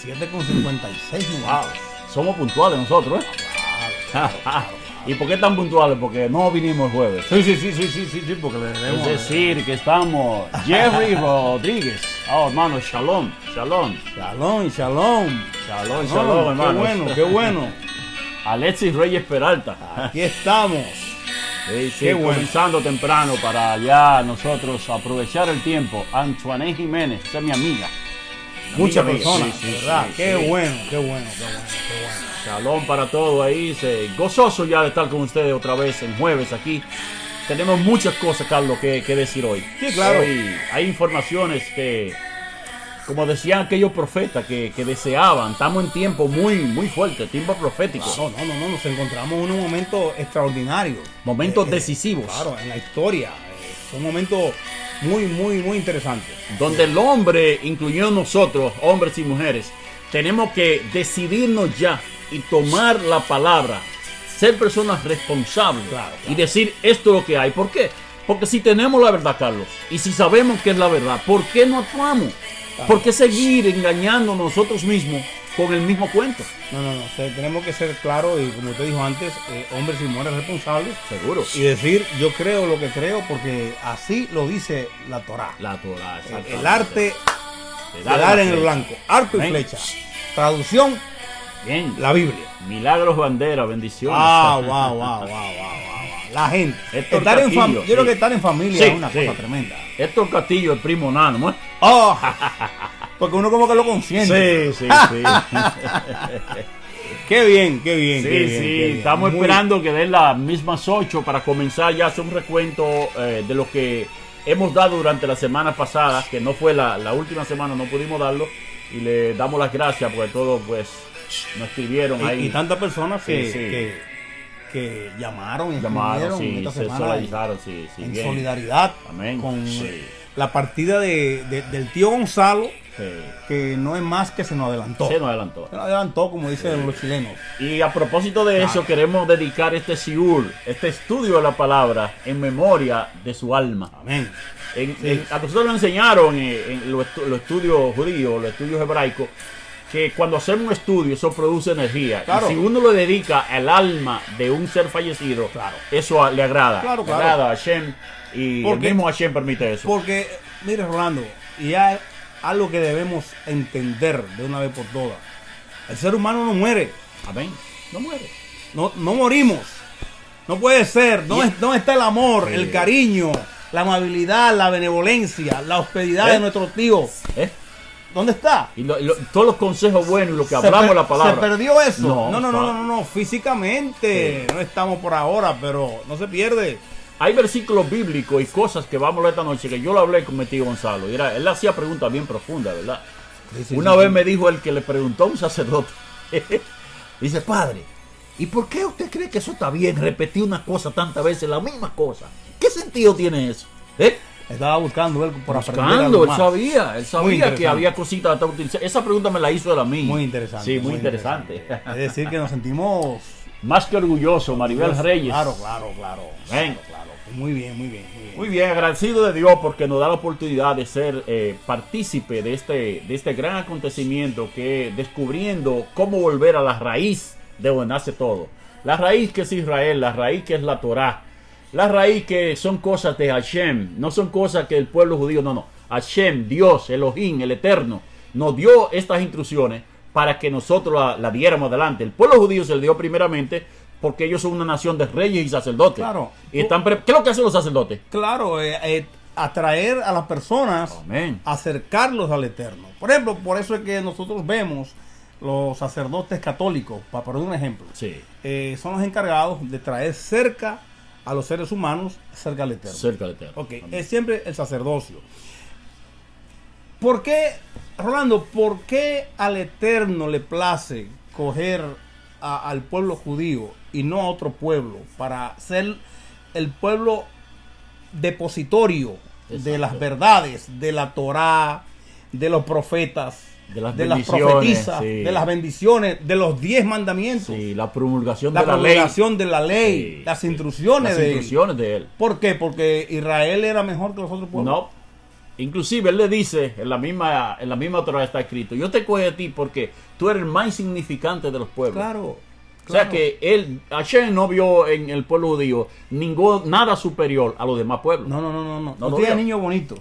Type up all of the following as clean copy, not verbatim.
7:56 minutos. Wow, somos puntuales nosotros, ¿eh? Claro, claro. ¿Y por qué tan puntuales? Porque no vinimos el jueves. Sí, porque le debemos. Es decir, que estamos Jerry Rodríguez. Oh, hermano, shalom. Shalom. Shalom, hermano. Qué bueno. Alexis Reyes Peralta. Aquí estamos. Sí, Qué bueno. comenzando temprano para ya nosotros aprovechar el tiempo. Antoine Jiménez, esa es mi amiga. Muchas Amiga, personas, sí, ¿verdad? sí, Qué sí. bueno. Shalom para todo ahí. Gozoso ya de estar con ustedes otra vez en jueves aquí. Tenemos muchas cosas, Carlos, que decir hoy. Sí, claro. Hoy hay informaciones que, como decían aquellos profetas que deseaban, estamos en tiempo muy fuerte, tiempo profético. No, nos encontramos en un momento extraordinario. Momentos decisivos. Claro, en la historia. Son momentos muy interesantes. Donde el hombre, incluyendo nosotros, hombres y mujeres, tenemos que decidirnos ya y tomar la palabra, ser personas responsables Claro. y decir esto es lo que hay. ¿Por qué? Porque si tenemos la verdad, Carlos, y si sabemos que es la verdad, ¿por qué no actuamos? Claro. ¿Por qué seguir engañando nosotros mismos con el mismo cuento? No. Tenemos que ser claros y, como usted dijo antes, hombres y mujeres responsables. Seguro. Y decir, yo creo lo que creo porque así lo dice la Torá. La Torah, El arte de de dar en el flecha. blanco. Arco y Amén. flecha. Traducción, Bien. la Biblia. Milagros, bandera, bendiciones. Wow. La gente. Héctor Estar en Castillo, yo creo sí. que estar en familia Sí, es una sí. cosa tremenda. Héctor Castillo, el primo nano, ¿no? Oh, porque uno como que lo consiente. Sí. Qué bien. Estamos Muy- esperando que den las mismas 8 para comenzar ya a hacer un recuento de lo que hemos dado durante la semana pasada, que no fue la última semana, no pudimos darlo, y le damos las gracias porque todos pues nos escribieron ahí. Y tantas personas Sí, sí. que llamaron y Llamaron, escribieron sí, esta se semana solidarizaron, sí, en bien. solidaridad Amén. con Sí. la partida del tío Gonzalo, Sí. que no es más que se nos adelantó. Se nos adelantó. Se nos adelantó, como dicen los chilenos. Y a propósito de eso, queremos dedicar este siur, este estudio de la palabra, en memoria de su alma. Amén. A nosotros nos enseñaron en los estudios judíos, los estudios hebraicos, que cuando hacemos un estudio eso produce energía. Claro. Y si uno lo dedica al alma de un ser fallecido, Claro. eso le agrada. Claro. Le agrada a Hashem y Porque- el mismo Hashem permite eso. Porque, mire, Rolando, y hay algo que debemos entender de una vez por todas. El ser humano no muere. Amén. No muere. No morimos. No puede ser. ¿Dónde está el amor, Sí. el cariño, la amabilidad, la benevolencia, la hospitalidad de nuestros tíos? ¿Eh? ¿Dónde está? Y todos los consejos buenos y lo que Se hablamos per- la palabra. ¿Se perdió eso? No, No. Físicamente no estamos por ahora, pero no se pierde. Hay versículos bíblicos y cosas que vamos a hablar esta noche que yo lo hablé con mi tío Gonzalo. Y él hacía preguntas bien profundas, ¿verdad? Una vez me dijo el que le preguntó a un sacerdote. Dice, padre, ¿y por qué usted cree que eso está bien? Repetir una cosa tantas veces, la misma cosa. ¿Qué sentido tiene eso? Estaba buscando él por aprender Buscando, algo él más. sabía Muy que interesante. había cositas. Esa pregunta me la hizo él a mí. Muy interesante. Sí, muy interesante. Es decir, que nos sentimos... Más que orgulloso, Maribel Reyes. Claro. Ven. Claro. Muy bien. Muy bien, agradecido de Dios porque nos da la oportunidad de ser partícipe de este gran acontecimiento que descubriendo cómo volver a la raíz de donde nace todo. La raíz que es Israel, la raíz que es la Torá, la raíz que son cosas de Hashem, no son cosas que el pueblo judío, no. Hashem, Dios, Elohim, el Eterno, nos dio estas instrucciones para que nosotros la diéramos adelante. El pueblo judío se le dio primeramente porque ellos son una nación de reyes y sacerdotes. Claro. Y ¿qué es lo que hacen los sacerdotes? Claro, atraer a las personas, Amén. acercarlos al Eterno. Por ejemplo, por eso es que nosotros vemos los sacerdotes católicos, para poner un ejemplo, Sí. son los encargados de traer cerca a los seres humanos, cerca al Eterno. Cerca del Eterno. Ok, Amén. es siempre el sacerdocio. ¿Por qué, Rolando, por qué al Eterno le place coger al pueblo judío y no a otro pueblo para ser el pueblo depositorio de Exacto. las verdades, de la Torá, de los profetas, De las las bendiciones, profetisas, sí. de las bendiciones, de los 10 mandamientos, Sí, la promulgación la de la ley. promulgación de la ley, Sí, las sí. instrucciones Las de él? instrucciones de él. ¿Por qué? Porque Israel era mejor que los otros pueblos. No, Inclusive él le dice, en la misma Torah está escrito, yo te escogí a ti porque tú eres el más insignificante de los pueblos. Claro. O sea que Hashem no vio en el pueblo judío nada superior a los demás pueblos. No tiene niños bonitos.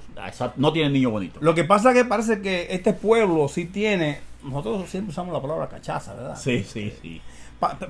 No tiene niños bonitos. Lo que pasa es que parece que este pueblo sí tiene, nosotros siempre usamos la palabra cachaza, ¿verdad? Sí.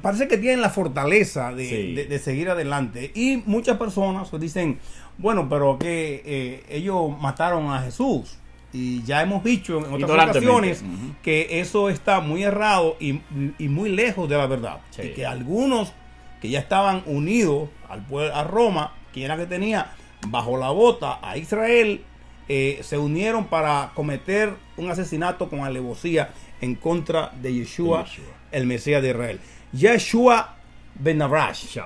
Parece que tienen la fortaleza de seguir adelante. Y muchas personas dicen, bueno, pero que ellos mataron a Jesús. Y ya hemos dicho en otras ocasiones que eso está muy errado y muy lejos de la verdad. Sí. Y que algunos que ya estaban unidos a Roma, que era que tenía bajo la bota a Israel, se unieron para cometer un asesinato con alevosía en contra de Yeshua, el Mesías de Israel. Yeshua ben Narash,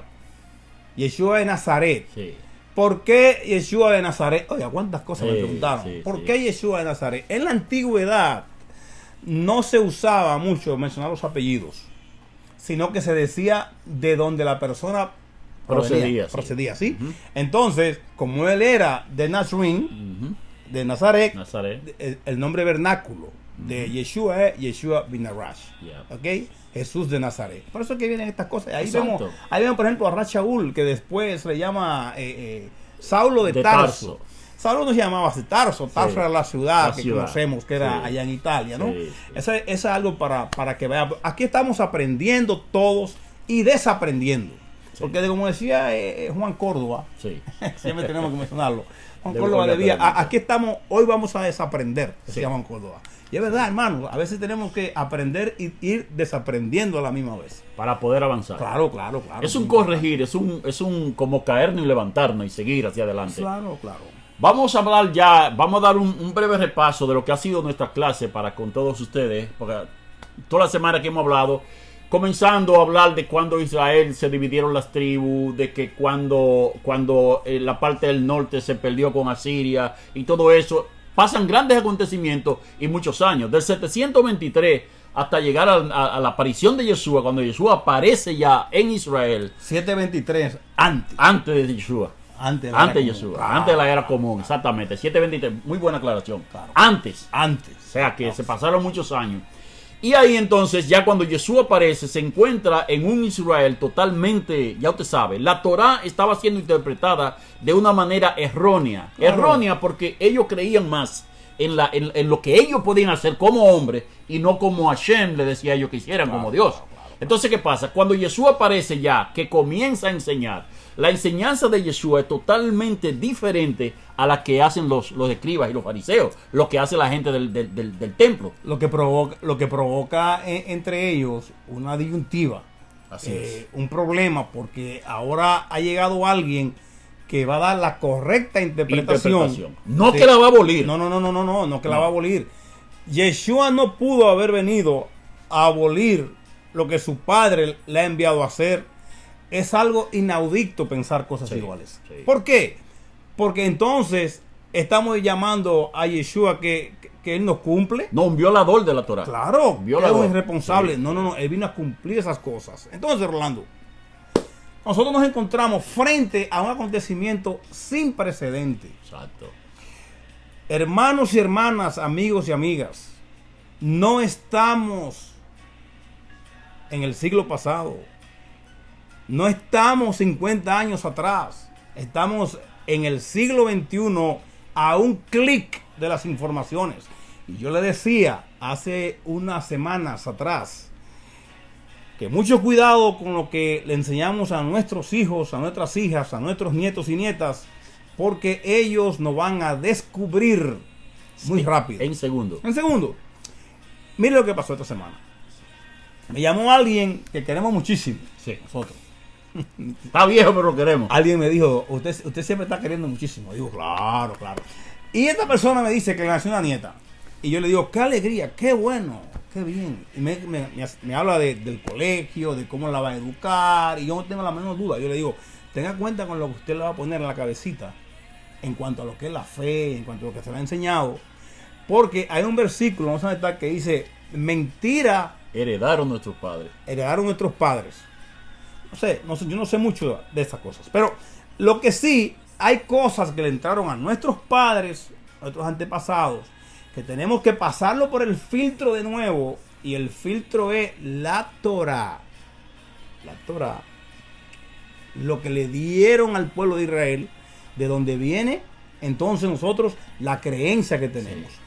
Yeshua de Nazaret. Sí. ¿Por qué Yeshua de Nazaret? Oiga, ¿cuántas cosas me preguntaron? ¿Por qué Yeshua de Nazaret? En la antigüedad no se usaba mucho mencionar los apellidos, sino que se decía de donde la persona procedía, ¿sí? Entonces, como él era de Nazarene, de Nazaret, el nombre vernáculo de Yeshua es Yeshua ben Narash, ¿ok? Jesús de Nazaret. Por eso es que vienen estas cosas. Ahí vemos, por ejemplo, a Rachaúl, que después se le llama Saulo de Tarso. Saulo no se llamaba Tarso. Tarso era la ciudad que conocemos, que era allá en Italia, ¿no? Eso es algo para que vean. Aquí estamos aprendiendo todos y desaprendiendo. Porque como decía Juan Córdoba, siempre tenemos que mencionarlo. Juan Córdoba aquí estamos, hoy vamos a desaprender, decía Juan Córdoba. Y es verdad, hermano, a veces tenemos que aprender y ir desaprendiendo a la misma vez. Para poder avanzar. Claro. Es un corregir, es un como caernos y levantarnos y seguir hacia adelante. Claro. Vamos a hablar ya, vamos a dar un breve repaso de lo que ha sido nuestra clase para con todos ustedes. Porque toda la semana que hemos hablado, comenzando a hablar de cuando Israel se dividieron las tribus, de que cuando la parte del norte se perdió con Asiria y todo eso. Pasan grandes acontecimientos y muchos años. Del 723 hasta llegar a la aparición de Yeshua, cuando Yeshua aparece ya en Israel. 723 antes de Yeshua. Antes de Yeshua. Antes de la era común, exactamente. 723, muy buena aclaración. Claro. Antes. O sea que se pasaron muchos años. Y ahí entonces, ya cuando Yeshua aparece, se encuentra en un Israel totalmente, ya usted sabe, la Torah estaba siendo interpretada de una manera errónea. Claro. Errónea porque ellos creían más en lo que ellos podían hacer como hombres y no como Hashem le decía a ellos que hicieran como Dios. Entonces, ¿qué pasa? Cuando Yeshua aparece ya, que comienza a enseñar, la enseñanza de Yeshua es totalmente diferente a la que hacen los escribas y los fariseos, lo que hace la gente del templo. Lo que provoca entre ellos una disyuntiva. Así es. Un problema, porque ahora ha llegado alguien que va a dar la correcta interpretación. No que la va a abolir. No que la va a abolir. Yeshua no pudo haber venido a abolir lo que su padre le ha enviado a hacer. Es algo inaudito pensar cosas iguales. ¿Por qué? Porque entonces estamos llamando a Yeshua que él no cumple. No, un violador de la Torah. Claro, es un irresponsable. No, él vino a cumplir esas cosas. Entonces, Rolando, nosotros nos encontramos frente a un acontecimiento sin precedente. Exacto. Hermanos y hermanas, amigos y amigas, no estamos en el siglo pasado. No estamos 50 años atrás. Estamos en el siglo XXI a un clic de las informaciones. Y yo le decía hace unas semanas atrás que mucho cuidado con lo que le enseñamos a nuestros hijos, a nuestras hijas, a nuestros nietos y nietas, porque ellos nos van a descubrir muy rápido. En segundo. Mire lo que pasó esta semana. Me llamó alguien que queremos muchísimo. Nosotros. Está viejo, pero lo queremos. Alguien me dijo, usted siempre está queriendo muchísimo. Digo, claro. Y esta persona me dice que le nació una nieta. Y yo le digo, qué alegría, qué bueno, qué bien. Y me habla del colegio, de cómo la va a educar. Y yo no tengo la menor duda. Yo le digo, tenga cuenta con lo que usted le va a poner en la cabecita. En cuanto a lo que es la fe, en cuanto a lo que se le ha enseñado. Porque hay un versículo, no sé dónde está, que dice, mentira. Heredaron nuestros padres. Yo no sé mucho de esas cosas. Pero lo que sí, hay cosas que le entraron a nuestros padres nuestros antepasados, que tenemos que pasarlo por el filtro de nuevo, y el filtro es la Torá. La Torá. Lo que le dieron al pueblo de Israel, de donde viene entonces nosotros la creencia que tenemos. Sí.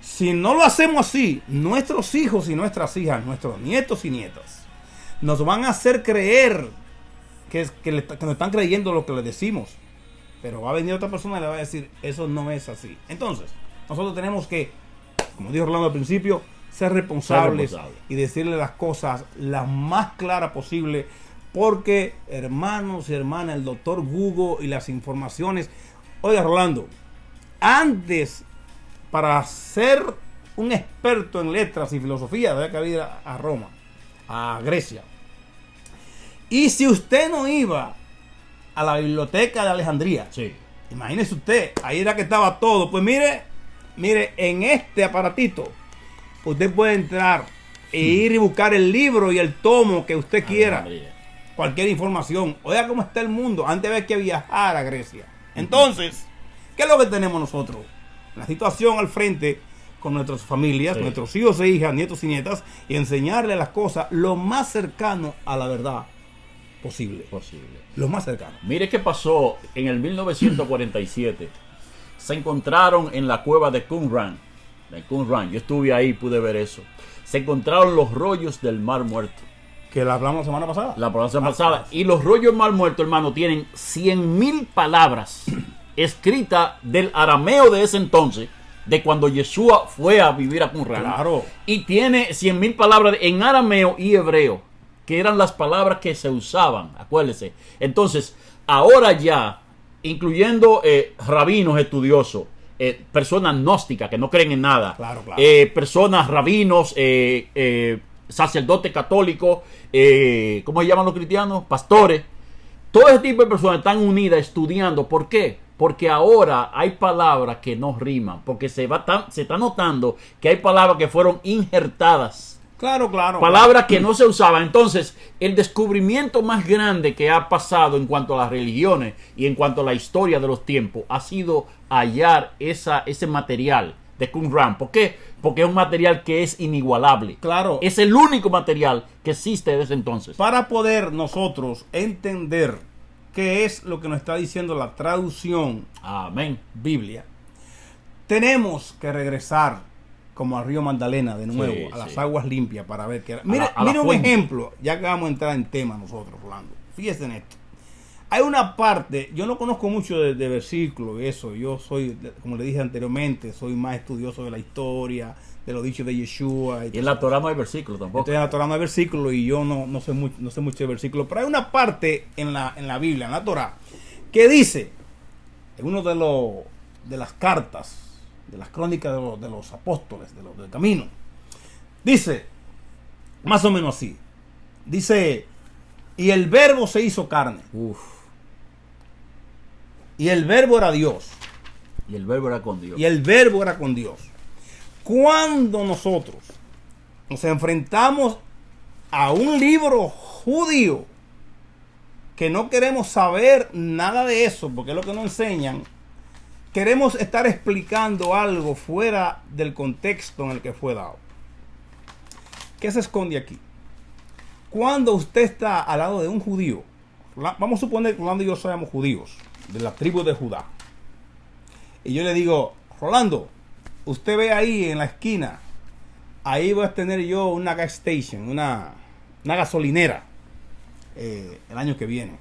Si no lo hacemos así, nuestros hijos y nuestras hijas, nuestros nietos y nietas, nos van a hacer creer que nos están creyendo lo que les decimos. Pero va a venir otra persona y le va a decir, eso no es así. Entonces, nosotros tenemos que, como dijo Orlando al principio, ser responsables y decirle las cosas las más claras posible, porque, hermanos y hermanas, el doctor Google y las informaciones. Oiga, Rolando, antes, para ser un experto en letras y filosofía, había que ir a Roma, a Grecia. Y si usted no iba a la biblioteca de Alejandría, sí, imagínese usted, ahí era que estaba todo. Pues mire, en este aparatito, usted puede entrar e ir y buscar el libro y el tomo que usted quiera. Cualquier información. Oiga cómo está el mundo. Antes había que viajar a Grecia. Entonces, ¿qué es lo que tenemos nosotros? La situación al frente con nuestras familias, sí, nuestros hijos e hijas, nietos y nietas, y enseñarles las cosas lo más cercano a la verdad posible. Lo más cercano. Mire qué pasó en el 1947. Se encontraron en la cueva de Qumran. Yo estuve ahí, pude ver eso. Se encontraron los rollos del Mar Muerto. Que la hablamos la semana pasada. La semana pasada. Y los rollos del Mar Muerto, hermano, tienen 100,000 palabras escritas del arameo de ese entonces, de cuando Yeshua fue a vivir a Qumran. Claro. Y tiene 100,000 palabras en arameo y hebreo, que eran las palabras que se usaban, acuérdense. Entonces, ahora ya, incluyendo rabinos estudiosos, personas gnósticas que no creen en nada, claro. Personas, rabinos, sacerdotes católicos, ¿cómo se llaman los cristianos? Pastores. Todo ese tipo de personas están unidas estudiando. ¿Por qué? Porque ahora hay palabras que no riman, porque se está notando que hay palabras que fueron injertadas. Claro. Palabras que no se usaban. Entonces, el descubrimiento más grande que ha pasado en cuanto a las religiones y en cuanto a la historia de los tiempos ha sido hallar ese material de Qumran. ¿Por qué? Porque es un material que es inigualable. Claro. Es el único material que existe desde entonces. Para poder nosotros entender qué es lo que nos está diciendo la traducción, amén, Biblia, tenemos que regresar como al río Magdalena de nuevo, sí, a las aguas limpias, para ver qué era. Mira un ejemplo, ya que vamos a entrar en tema nosotros, Rolando. Fíjense en esto. Hay una parte, yo no conozco mucho de versículos y eso, yo soy, como le dije anteriormente, soy más estudioso de la historia, de los dichos de Yeshua. Y en la Torá no hay versículos tampoco. Entonces en la Torá no hay versículos y yo no sé mucho de versículos, pero hay una parte en la Biblia, en la Torá, que dice, en uno de las cartas, de las crónicas de los apóstoles, del camino, dice, más o menos así, dice, y el verbo se hizo carne. Y el verbo era Dios. Y el verbo era con Dios. Y el verbo era con Dios. Cuando nosotros nos enfrentamos a un libro judío que no queremos saber nada de eso, porque es lo que nos enseñan, queremos estar explicando algo fuera del contexto en el que fue dado. ¿Qué se esconde aquí? Cuando usted está al lado de un judío, vamos a suponer que Rolando y yo somos judíos, de la tribu de Judá, y yo le digo, Rolando, usted ve ahí en la esquina, ahí voy a tener yo una gas station, una gasolinera, el año que viene.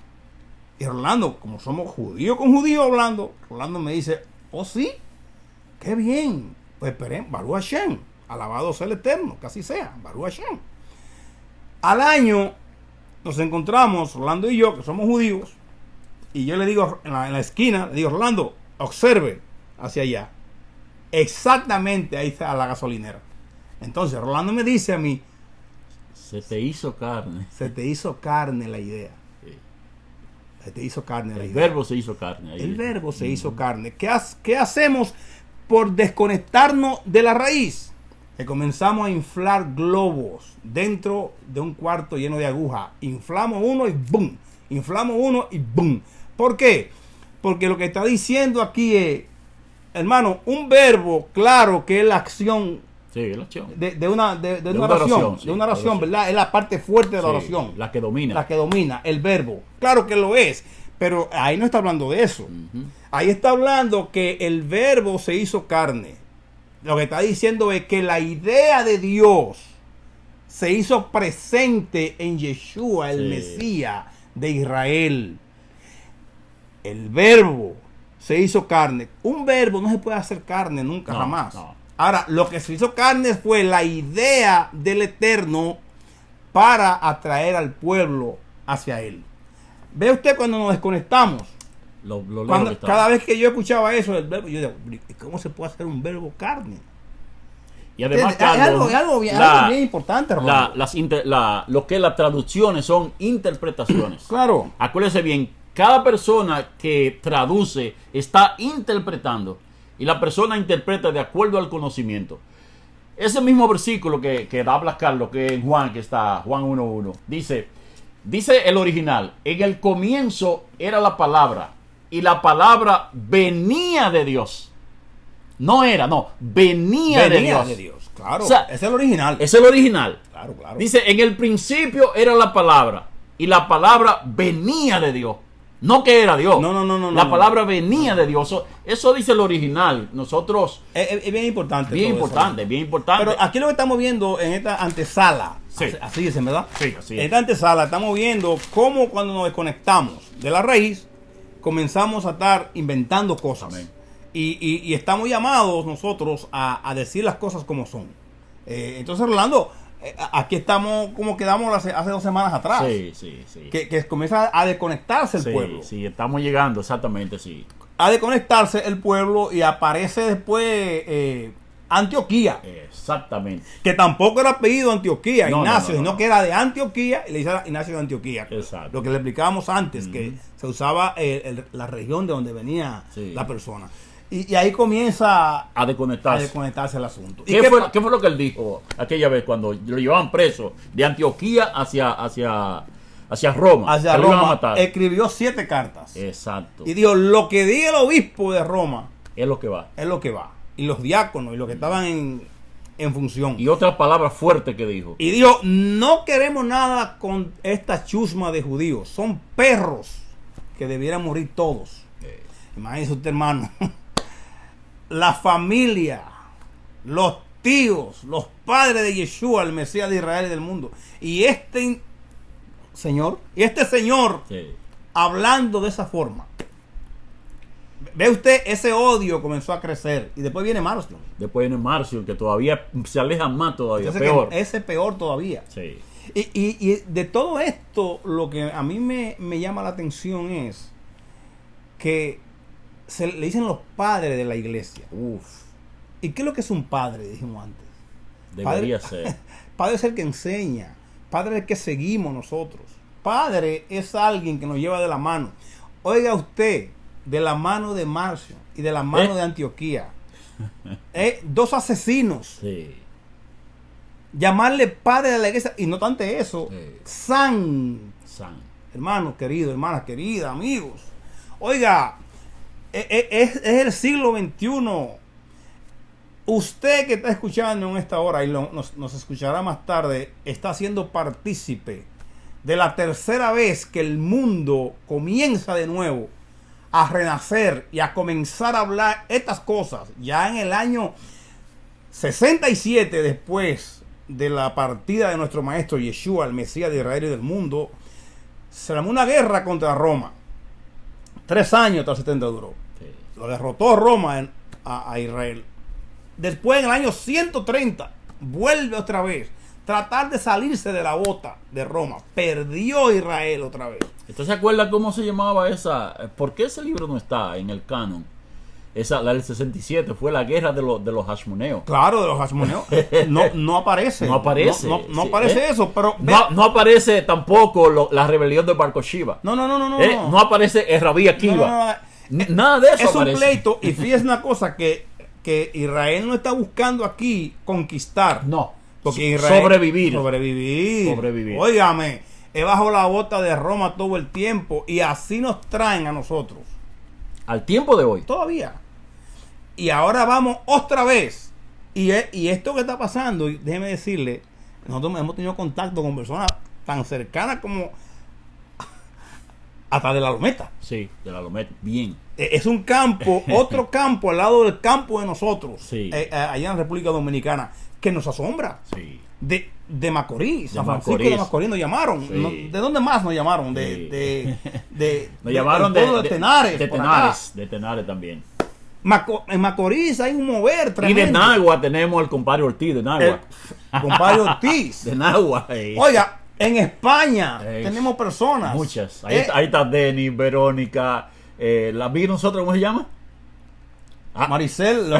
Y Rolando, como somos judío con judío hablando, Rolando me dice, oh sí, qué bien, pues esperen, Baruch Hashem, alabado sea el Eterno, que así sea, Baruch Hashem. Al año nos encontramos, Rolando y yo, que somos judíos, y yo le digo en la esquina, le digo, Rolando, observe hacia allá, exactamente ahí está la gasolinera. Entonces Rolando me dice a mí, se te hizo carne. Se te hizo carne la idea. Se te hizo carne la idea. El verbo se hizo carne. El verbo se hizo carne. ¿Qué hacemos por desconectarnos de la raíz? Que comenzamos a inflar globos dentro de un cuarto lleno de agujas. Inflamos uno y ¡boom! Inflamos uno y ¡boom! ¿Por qué? Porque lo que está diciendo aquí es hermano, un verbo, claro que es la acción Sí, la acción. de una oración, sí, de una oración, ¿verdad? Es la parte fuerte de la Sí, oración. la que domina. La que domina, el verbo. Claro que lo es, pero ahí no está hablando de eso. Ahí está hablando que el verbo se hizo carne. Lo que está diciendo es que la idea de Dios se hizo presente en Yeshua, el Sí. Mesías de Israel. El verbo se hizo carne. Un verbo no se puede hacer carne nunca, No, jamás. no. Ahora, lo que se hizo carne fue la idea del Eterno para atraer al pueblo hacia él. Ve usted cuando nos desconectamos. Lo lejos Cuando, que está. cada vez que yo escuchaba eso, el verbo, yo digo, ¿cómo se puede hacer un verbo carne? Y además, Es Carlos, algo bien importante, hermano. lo que las traducciones son interpretaciones. Claro. Acuérdese bien, cada persona que traduce está interpretando y la persona interpreta de acuerdo al conocimiento. Ese mismo versículo que habla Carlos, que en Juan, que está Juan 1.1, dice el original: en el comienzo era la palabra y la palabra venía de Dios. No era, no, venía de Dios. Claro, O sea, es el original. Es el original. Claro, claro. Dice, en el principio era la palabra y la palabra venía de Dios. No que era Dios. No. La palabra venía de Dios. Eso dice el original. Nosotros, Es bien importante. bien todo importante, eso. bien importante. Pero aquí lo que estamos viendo en esta antesala, Sí. así dicen, ¿verdad? Sí, así es. En esta antesala estamos viendo cómo cuando nos desconectamos de la raíz, comenzamos a estar inventando cosas. Amén. Y estamos llamados nosotros a decir las cosas como son. Entonces, Rolando, aquí estamos como quedamos hace 2 semanas atrás. Sí. Que comienza a desconectarse el Sí, pueblo. sí, estamos llegando, exactamente, sí. A desconectarse el pueblo y aparece después Antioquía. Exactamente. Que tampoco era apellido Antioquía, No, Ignacio, no. sino que era de Antioquía y le hicieron Ignacio de Antioquía. Exacto. Lo que le explicábamos antes, que se usaba la región de donde venía Sí. la persona. Y ahí comienza A desconectarse. desconectarse el asunto. ¿Y ¿Qué qué fue lo que él dijo aquella vez cuando lo llevaban preso de Antioquía hacia Roma? hacia que lo iban a Roma? matar? Escribió 7 cartas. Exacto. Y dijo, lo que diga el obispo de Roma Es lo que va. es lo que va. Y los diáconos y los que estaban en función. Y otra palabra fuerte que dijo. Y dijo, no queremos nada con esta chusma de judíos. Son perros que debieran morir todos. Imagínese usted, hermano. La familia, los tíos, los padres de Yeshua, el Mesías de Israel y del mundo. Y este señor, Sí. hablando de esa forma. Ve usted, ese odio comenzó a crecer. Y después viene Marcio. Después viene Marcio, que todavía se aleja más todavía, Entonces, peor. ese peor todavía. Sí. Y de todo esto, lo que a mí me llama la atención es que se le dicen los padres de la iglesia. Uf, ¿Y qué es lo que es un padre? Dijimos antes. debería Padre- ser. Padre es el que enseña. Padre es el que seguimos nosotros. Padre es alguien que nos lleva de la mano. Oiga usted, de la mano de Marcio y de la mano de Antioquía. 2 asesinos. Sí. Llamarle padre de la iglesia. Y no tanto eso. Sí. San. Hermanos queridos, hermanas queridas, amigos. Oiga, es el siglo XXI. Usted que está escuchando en esta hora y nos escuchará más tarde, está siendo partícipe de la tercera vez que el mundo comienza de nuevo a renacer y a comenzar a hablar estas cosas. Ya en el año 67 después de la partida de nuestro maestro Yeshua, el Mesías de Israel y del mundo, se armó una guerra contra Roma. 3 años tras 70 duró. Sí. Lo derrotó Roma a Israel. Después, en el año 130, vuelve otra vez. Tratar de salirse de la bota de Roma. Perdió Israel otra vez. ¿Usted se acuerda cómo se llamaba esa? ¿Por qué ese libro no está en el canon? Esa, la del 67, fue la guerra de los hashmoneos. Claro, de los hashmoneos. No aparece. No aparece. No Sí, aparece eso, pero... No aparece tampoco la rebelión de Bar Kokhba. No. No aparece el Rabí Akiva. Nada de eso Es un aparece. pleito. Y fíjese una cosa, que Israel no está buscando aquí conquistar. No. Porque Israel, Sobrevivir. Óigame, es bajo la bota de Roma todo el tiempo. Y así nos traen a nosotros. Al tiempo de hoy. Todavía. Y ahora vamos otra vez. Y esto que está pasando, y déjeme decirle, nosotros hemos tenido contacto con personas tan cercanas como hasta de la Lometa. Sí, de la Lometa, bien. Es un campo, otro campo al lado del campo de nosotros, Sí. allá en la República Dominicana, que nos asombra. Sí. De Macorís, San Francisco Macorís. de Macorís nos llamaron. Sí. ¿De dónde más nos llamaron? Nos llamaron del pueblo de Tenares. De por Tenares, de Tenares también. acá. En Macorís hay un mover Y tremendo. de Nagua tenemos al compadre Ortiz de Nagua. Compadre Ortiz. De Nagua. Oiga, en España Ey. tenemos personas. Muchas. Ahí está Denis, Verónica, la vi nosotros, ¿cómo se llama? Marisela.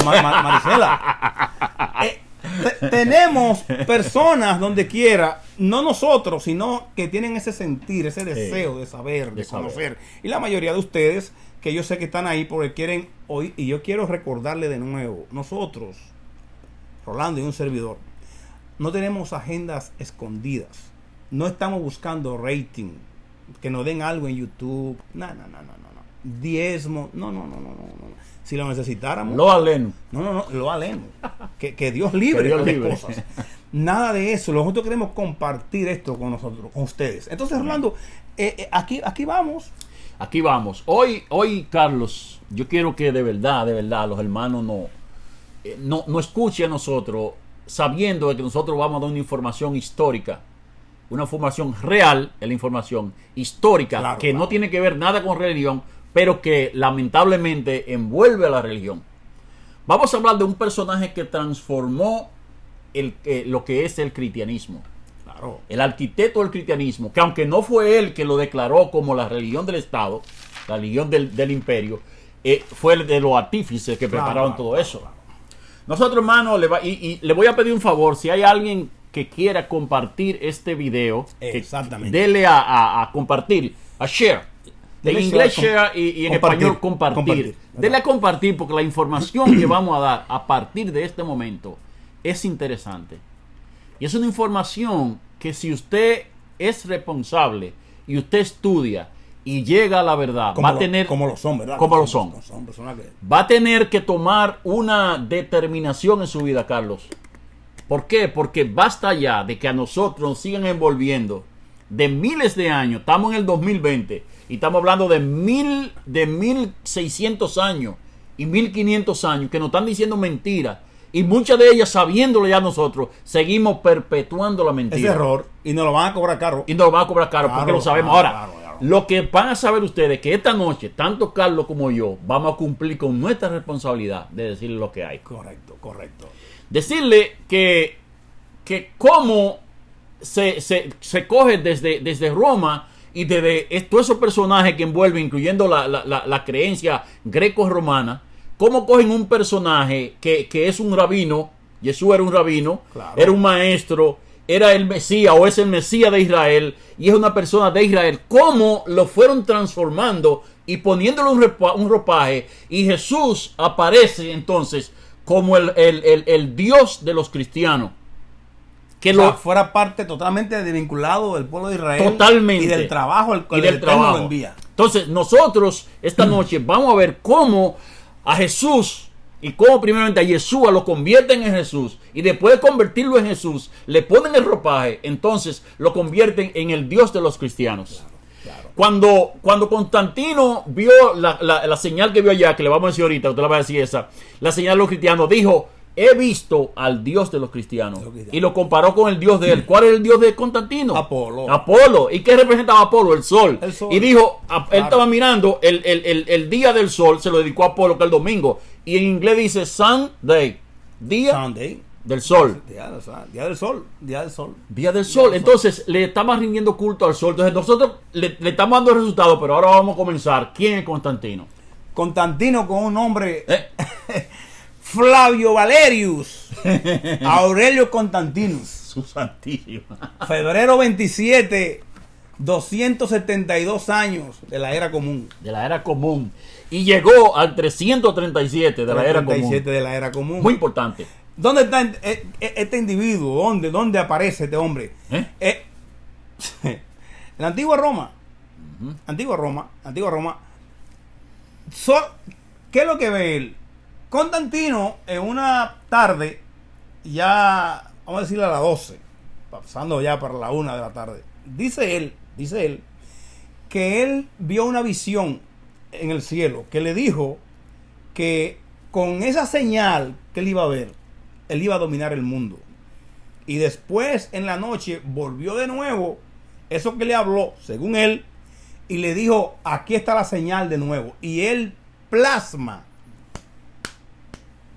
Tenemos personas donde quiera, no nosotros, sino que tienen ese sentir, ese deseo de saber, de conocer. Y la mayoría de ustedes, que yo sé que están ahí porque quieren oír, y yo quiero recordarle de nuevo, nosotros, Rolando y un servidor, no tenemos agendas escondidas, no estamos buscando rating, que nos den algo en YouTube, no, diezmo, no. Si lo necesitáramos, Lo aleno. no, lo aleno. Que Dios libre Que Dios de libre. cosas. Nada de eso. Nosotros queremos compartir esto con nosotros, con ustedes. Entonces, Orlando, aquí vamos. Aquí vamos. Hoy, Carlos, yo quiero que de verdad, los hermanos no escuchen a nosotros sabiendo de que nosotros vamos a dar una información histórica, una información real, es la información histórica, Claro, que no tiene que ver nada con religión, pero que lamentablemente envuelve a la religión. Vamos a hablar de un personaje que transformó lo que es el cristianismo. Claro. El arquitecto del cristianismo, que aunque no fue él que lo declaró como la religión del Estado, la religión del imperio, fue el de los artífices que prepararon todo eso. Claro. Nosotros, hermano, le voy a pedir un favor, si hay alguien que quiera compartir este video, Exactamente. dele a compartir, a share. En Dele inglés share, share y en español compartir. Dele a compartir porque la información que vamos a dar a partir de este momento es interesante. Y es una información que si usted es responsable y usted estudia y llega a la verdad, va a tener... Como lo son, ¿verdad? Como lo son. Son personas que... Va a tener que tomar una determinación en su vida, Carlos. ¿Por qué? Porque basta ya de que a nosotros nos sigan envolviendo de miles de años. Estamos en el 2020 y estamos hablando de 1600 años y 1500 años que nos están diciendo mentiras. Y muchas de ellas, sabiéndolo ya nosotros, seguimos perpetuando la mentira. Ese error. Y nos lo van a cobrar caro. Y nos lo van a cobrar caro Claro, porque lo sabemos. claro, Ahora, claro. lo que van a saber ustedes que esta noche, tanto Carlos como yo, vamos a cumplir con nuestra responsabilidad de decirle lo que hay. Correcto. Decirle que cómo se coge desde Roma y desde todos esos personajes que envuelven, incluyendo la creencia greco-romana, cómo cogen un personaje que es un rabino, Jesús era un rabino, Claro. era un maestro, era el Mesías o es el Mesías de Israel y es una persona de Israel, cómo lo fueron transformando y poniéndole un ropaje, y Jesús aparece entonces como el Dios de los cristianos. Que Fuera parte totalmente desvinculado del pueblo de Israel. Totalmente. Y del trabajo el y del Eterno trabajo. lo envía. Entonces, nosotros esta noche vamos a ver cómo a Jesús y cómo primeramente a Yeshua lo convierten en Jesús y después de convertirlo en Jesús, le ponen el ropaje, entonces lo convierten en el Dios de los cristianos. Claro. Cuando Constantino vio la señal que vio allá, que le vamos a decir ahorita, usted la va a decir esa, la señal de los cristianos, dijo: he visto al Dios de los cristianos. Y lo comparó con el Dios de él. ¿Cuál es el Dios de Constantino? Apolo. ¿Y qué representaba Apolo? El sol. Y dijo, él estaba mirando el día del sol, se lo dedicó a Apolo, que es el domingo. Y en inglés dice Sunday, día Sunday. del sol. Día del sol. Día del sol. Entonces, le estamos rindiendo culto al sol. Entonces, nosotros le estamos dando resultados, pero ahora vamos a comenzar. ¿Quién es Constantino? Constantino con un nombre... Flavio Valerius Aurelio Constantinus, Su santísimo. febrero 27, 272 años de la era común. De la era común. Y llegó al 337 de la era común. 337 de la era común. Muy importante. ¿Dónde está este individuo? ¿Dónde aparece este hombre? En la antigua Roma. Antigua Roma. ¿Qué es lo que ve él? Constantino, en una tarde, ya, vamos a decirle a las 12, pasando ya para la 1 de la tarde, dice él, que él vio una visión en el cielo, que le dijo que con esa señal que él iba a ver, él iba a dominar el mundo. Y después, en la noche, volvió de nuevo, eso que le habló, según él, y le dijo, aquí está la señal de nuevo. Y él plasma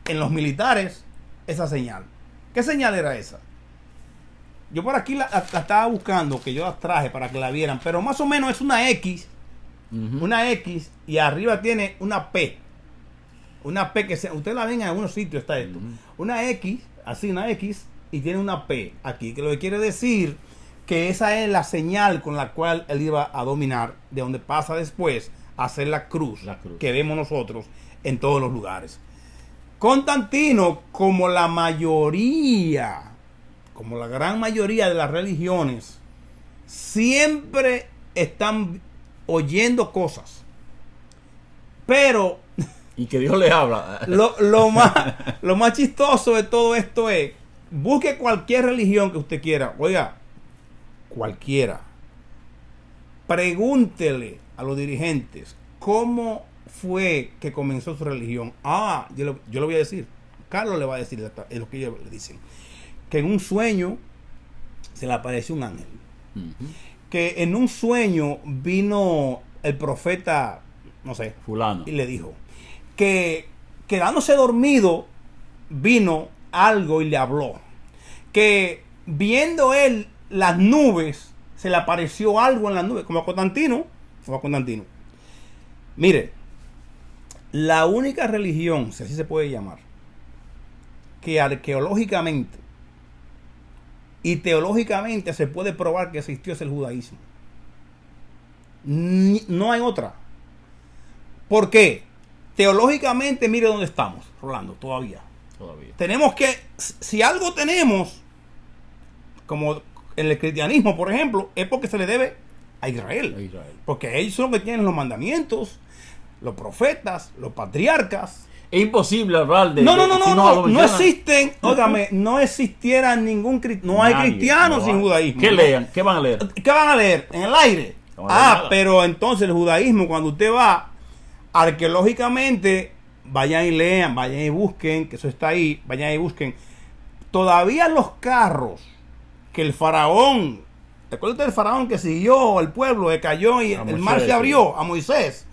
en los militares esa señal. ¿Qué señal era esa? Yo por aquí la estaba buscando, que yo la traje para que la vieran, pero más o menos es una X, una X, y arriba tiene una P. Una P que usted la ven en algunos sitios, está esto. Una X, así una X, y tiene una P aquí, que lo que quiere decir que esa es la señal con la cual él iba a dominar, de donde pasa después a hacer la cruz que vemos nosotros en todos los lugares. Constantino, como la mayoría, como la gran mayoría de las religiones, siempre están oyendo cosas, pero y que Dios le habla. Lo más chistoso de todo esto es, busque cualquier religión que usted quiera, oiga, cualquiera, pregúntele a los dirigentes cómo fue que comenzó su religión. Yo le voy a decir, Carlos le va a decir lo que ellos le dicen, que en un sueño se le apareció un ángel, que en un sueño vino el profeta, no sé, fulano, y le dijo que quedándose dormido vino algo y le habló, que viendo él las nubes se le apareció algo en las nubes, como a Constantino. Mire, la única religión, si así se puede llamar, que arqueológicamente y teológicamente se puede probar que existió, es el judaísmo. No hay otra. ¿Por qué? Teológicamente, mire dónde estamos, Rolando, todavía. Tenemos que, si algo tenemos, como en el cristianismo, por ejemplo, es porque se le debe a Israel. Porque ellos son los que tienen los mandamientos, los profetas, los patriarcas. Es imposible hablar de... No existen, óigame, no existiera ningún cristiano, no hay cristianos sin judaísmo. ¿Qué lean? ¿Qué van a leer? ¿Qué van a leer? En el aire. Pero entonces el judaísmo, cuando usted va arqueológicamente, vayan y lean, vayan y busquen, que eso está ahí, vayan y busquen. Todavía los carros que el faraón, recuerda el faraón que siguió el pueblo, que cayó y el mar se abrió, a Moisés.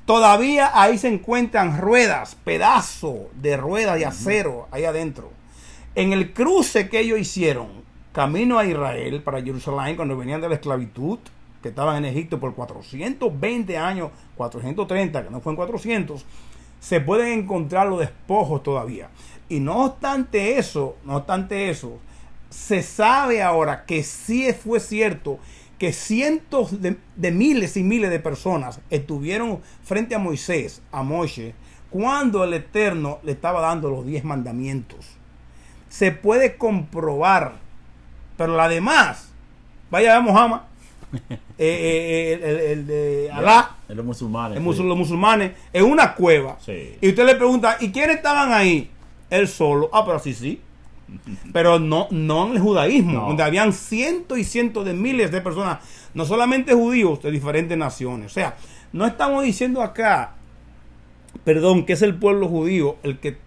Todavía ahí se encuentran ruedas, pedazos de ruedas de acero ahí adentro. En el cruce que ellos hicieron, camino a Israel, para Jerusalén, cuando venían de la esclavitud, que estaban en Egipto por 420 años, 430, que no fue en 400, se pueden encontrar los despojos todavía. Y no obstante eso, se sabe ahora que sí fue cierto que cientos de miles y miles de personas estuvieron frente a Moisés, a Moshe, cuando el Eterno le estaba dando los 10 mandamientos. Se puede comprobar, pero la demás, vaya a Mohammed, el de Alá, los musulmanes, los musulmanes, en una cueva. Sí. Y usted le pregunta, ¿y quiénes estaban ahí? Él solo. Pero sí. Pero no en el judaísmo, donde habían cientos y cientos de miles de personas, no solamente judíos, de diferentes naciones. O sea, no estamos diciendo acá, que es el pueblo judío el que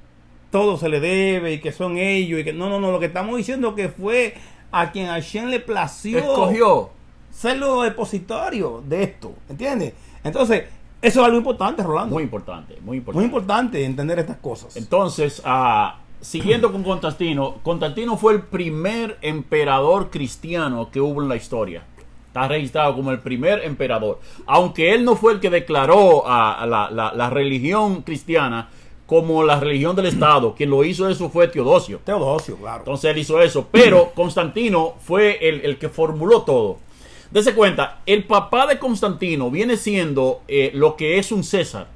todo se le debe y que son ellos y que no, lo que estamos diciendo que fue a quien Hashem le plació, escogió ser los depositarios de esto, ¿entiendes? Entonces, eso es algo importante, Rolando. Muy importante. Muy importante entender estas cosas. Entonces, siguiendo con Constantino fue el primer emperador cristiano que hubo en la historia. Está registrado como el primer emperador. Aunque él no fue el que declaró a la religión cristiana como la religión del Estado. Quien lo hizo eso fue Teodosio. Claro. Entonces él hizo eso. Pero Constantino fue el que formuló todo. Dese cuenta, el papá de Constantino viene siendo lo que es un César.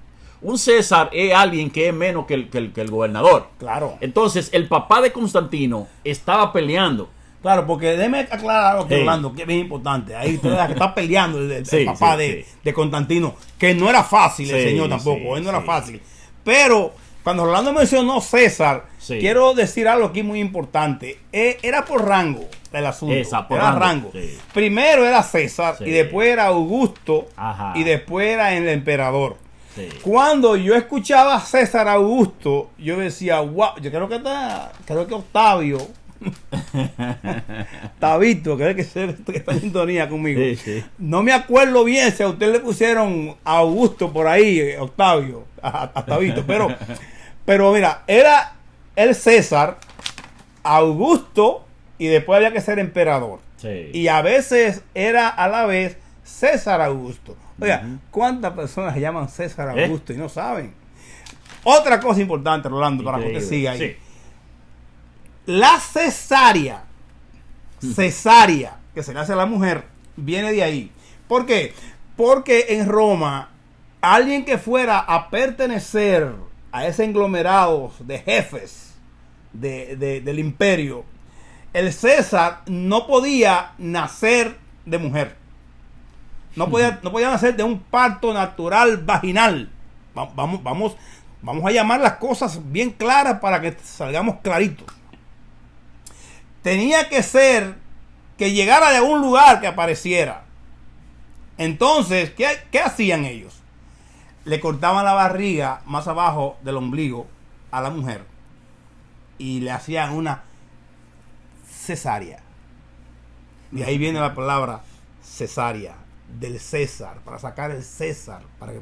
Un César es alguien que es menos que el gobernador. Claro. Entonces, el papá de Constantino estaba peleando. Claro, porque déjeme aclarar algo que Orlando, que es bien importante. Ahí usted está peleando el papá de Constantino, que no era fácil el señor tampoco, él no era fácil. Pero Cuando Rolando mencionó César, Sí. quiero decir algo aquí muy importante. Era por rango el asunto. Esa, por era rango, rango. sí. Primero era César, Sí. y después era Augusto, Ajá. y después era el emperador. Sí. Cuando yo escuchaba a César Augusto, yo decía, wow, yo creo que Octavio, Tabito, que está en sintonía conmigo. Sí, sí. No me acuerdo bien si a usted le pusieron a Augusto por ahí, Octavio, a Tabito, pero mira, era el César, Augusto, y después había que ser emperador. Sí. Y a veces era a la vez César Augusto. Oiga, ¿cuántas personas se llaman César Augusto y no saben? Otra cosa importante, Rolando, para que usted siga ahí. Sí. La cesárea, que se le hace a la mujer, viene de ahí. ¿Por qué? Porque en Roma, alguien que fuera a pertenecer a ese englomerado de jefes del imperio, el César no podía nacer de mujer. No podía nacer de un parto natural vaginal. Vamos a llamar las cosas bien claras para que salgamos claritos. Tenía que ser que llegara de algún lugar que apareciera. Entonces, ¿qué hacían ellos? Le cortaban la barriga más abajo del ombligo a la mujer y le hacían una cesárea. De ahí viene la palabra cesárea, del César, para sacar el César, para que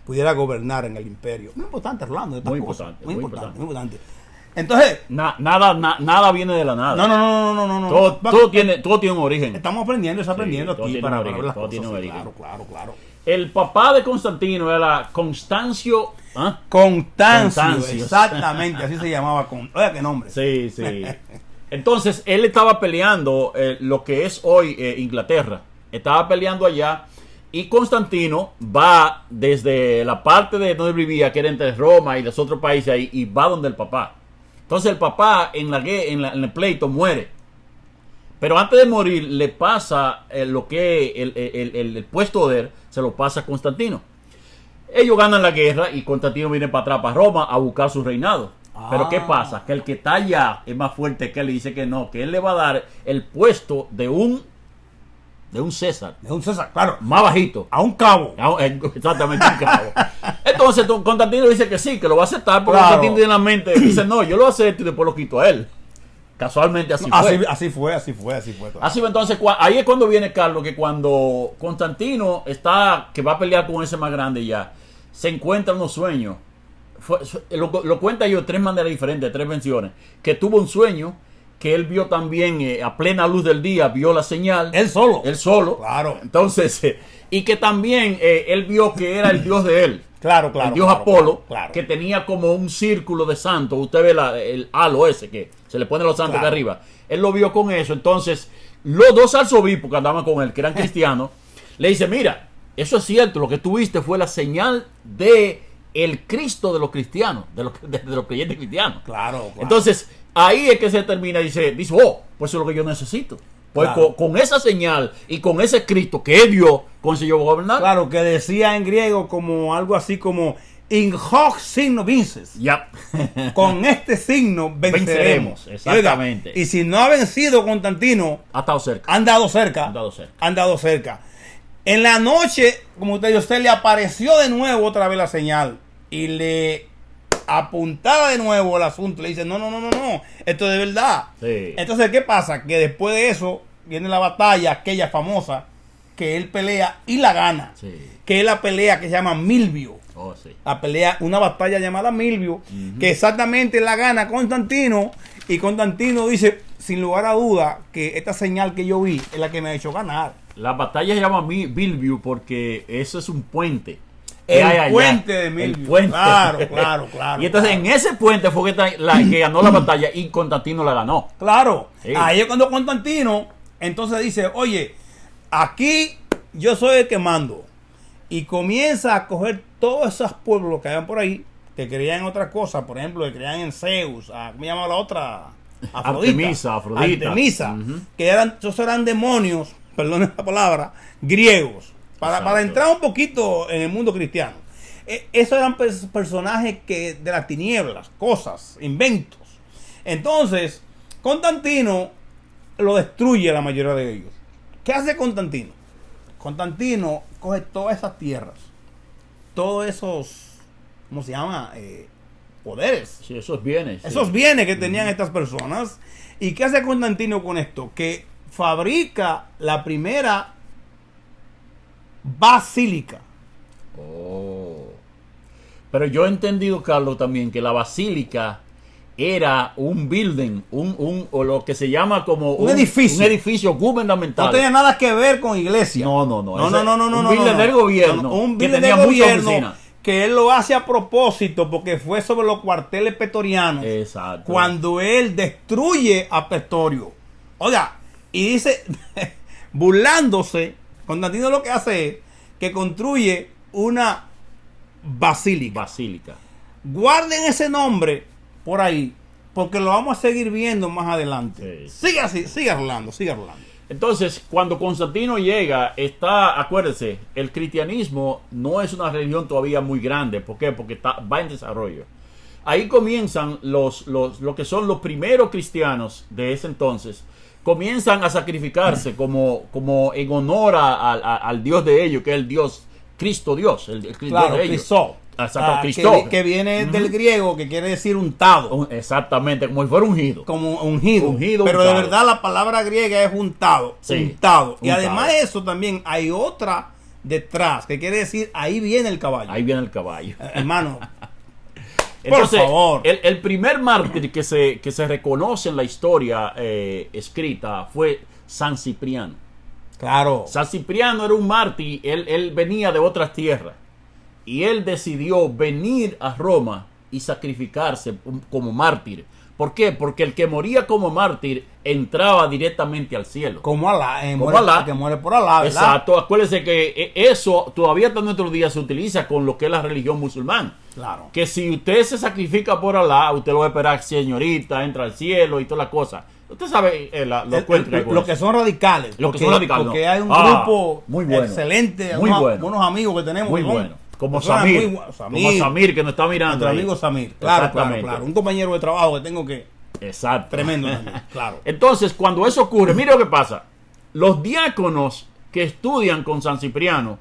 pudiera gobernar en el imperio. Muy importante, Rolando, estas Muy cosas. importante, Muy muy importante, importante. muy importante. Entonces, Nada viene de la nada. no. Todo tiene un origen. Estamos aprendiendo, aprendiendo todo aquí tiene para un origen, ver las todo cosas. tiene un Sí, origen. claro. El papá de Constantino era Constancio. ¿Ah? Constancio, exactamente, así se llamaba. Oiga, qué nombre. Sí. Entonces, él estaba peleando lo que es hoy Inglaterra. Estaba peleando allá. Y Constantino va desde la parte de donde vivía, que era entre Roma y los otros países ahí, y va donde el papá. Entonces el papá en el pleito muere. Pero antes de morir le pasa lo que el puesto de él se lo pasa a Constantino. Ellos ganan la guerra y Constantino viene para atrás, para Roma, a buscar su reinado. Pero ¿qué pasa? Que el que está allá es más fuerte que él y dice que no, que él le va a dar el puesto de un César. De un César, claro. Más bajito. A un cabo. Exactamente, un cabo. Entonces Constantino dice que sí, que lo va a aceptar, porque Claro. Constantino tiene en la mente, dice, no, yo lo acepto y después lo quito a él. Casualmente así fue. Así fue. Claro. Así fue, entonces, ahí es cuando viene Carlos, que cuando Constantino que va a pelear con ese más grande ya, se encuentra unos sueños. Lo cuenta yo de tres maneras diferentes, tres versiones. Que tuvo un sueño, que él vio también a plena luz del día, vio la señal. Él solo. Él solo. Claro. Entonces, y que también él vio que era el dios de él. Claro. El dios Apolo, claro. que tenía como un círculo de santos. Usted ve el halo ese que se le pone los santos Claro. de arriba. Él lo vio con eso. Entonces, los dos arzobispos que andaban con él, que eran cristianos, le dice, mira, eso es cierto, lo que tú viste fue la señal de el Cristo de los cristianos, de los creyentes cristianos. Claro. Entonces, ahí es que se termina y dice, oh, pues eso es lo que yo necesito. Pues Claro. con esa señal y con ese Cristo que es Dios, con ese yo voy a gobernar. Claro, que decía en griego como algo así como in hoc signo vinces. Ya. Con este signo venceremos. Exactamente. Y si no ha vencido Constantino, Ha estado cerca. han dado cerca. Han dado cerca. En la noche, como usted dijo, se le apareció de nuevo otra vez la señal y le apuntaba de nuevo el asunto. Le dice, no, esto es de verdad. Sí. Entonces, ¿qué pasa? Que después de eso viene la batalla, aquella famosa, que él pelea y la gana. Sí. Que es la pelea que se llama Milvio. Oh, sí. La pelea, una batalla llamada Milvio, que exactamente la gana Constantino. Y Constantino dice, sin lugar a duda, que esta señal que yo vi es la que me ha hecho ganar. La batalla se llama Milview porque eso es un puente. que hay El allá. puente de Milvio. El puente. Claro. Y entonces en ese puente fue que ganó la batalla y Constantino la ganó. Claro. Sí. Ahí es cuando Constantino entonces dice, oye, aquí yo soy el que mando. Y comienza a coger todos esos pueblos que habían por ahí, que creían en otras cosas, por ejemplo, que creían en Zeus, ¿cómo se llamaba la otra? Artemisa. Que esos eran demonios, perdón la palabra, griegos, para entrar un poquito en el mundo cristiano. Esos eran personajes que de las tinieblas, cosas, inventos. Entonces, Constantino lo destruye la mayoría de ellos. ¿Qué hace Constantino? Constantino coge todas esas tierras, todos esos, ¿cómo se llama? Poderes. Sí, esos bienes. Esos sí. bienes que tenían estas personas. ¿Y qué hace Constantino con esto? Que fabrica la primera basílica. Oh. Pero yo he entendido, Carlos, también que la basílica era un building, o lo que se llama como Un edificio. Un edificio gubernamental. No tenía nada que ver con iglesia. No. No. Un building del gobierno. Un que building tenía del muchas gobierno oficinas. que él lo hace a propósito porque fue sobre los cuarteles pretorianos. Exacto. Cuando él destruye a Pretorio. Oiga, y dice, burlándose, Constantino lo que hace es que construye una basílica. Basílica. Guarden ese nombre por ahí, porque lo vamos a seguir viendo más adelante. Sí. Siga así, siga rolando. Entonces, cuando Constantino llega, acuérdese, el cristianismo no es una religión todavía muy grande. ¿Por qué? Porque va en desarrollo. Ahí comienzan lo que son los primeros cristianos de ese entonces. Comienzan a sacrificarse como en honor al Dios de ellos, que es el Dios Cristo Dios, el Dios Claro, de ellos. Cristo. Exacto, Cristo. Que viene del griego, que quiere decir untado. Exactamente, como si fuera ungido. Como ungido. Ungido, pero untado. de verdad la palabra griega es untado. Sí, untado. Y untado. además de eso también hay otra detrás, que quiere decir ahí viene el caballo. Ahí viene el caballo. Hermano. Entonces, por favor. El primer mártir que se reconoce en la historia escrita fue San Cipriano. Claro. San Cipriano era un mártir, él venía de otras tierras y él decidió venir a Roma y sacrificarse como mártir. ¿Por qué? Porque el que moría como mártir entraba directamente al cielo. Como Alá, Como Alá. que muere por Alá, ¿verdad? Exacto, acuérdense que eso todavía hasta nuestros días se utiliza con lo que es la religión musulmana. Claro. Que si usted se sacrifica por Alá, usted lo va a esperar, señorita, entra al cielo y toda la cosa. Usted sabe Lo que son radicales. Lo que son radicales, Porque no. hay un grupo muy bueno, excelente, muy bueno. unos amigos que tenemos. Muy que son bueno. Como personas Samir, muy como Samir que nos está mirando. Nuestro ahí. amigo Samir. Claro, Exactamente. claro. Un compañero de trabajo que tengo que... Exacto. Tremendo también, claro. Entonces, cuando eso ocurre, mire lo que pasa. Los diáconos que estudian con San Cipriano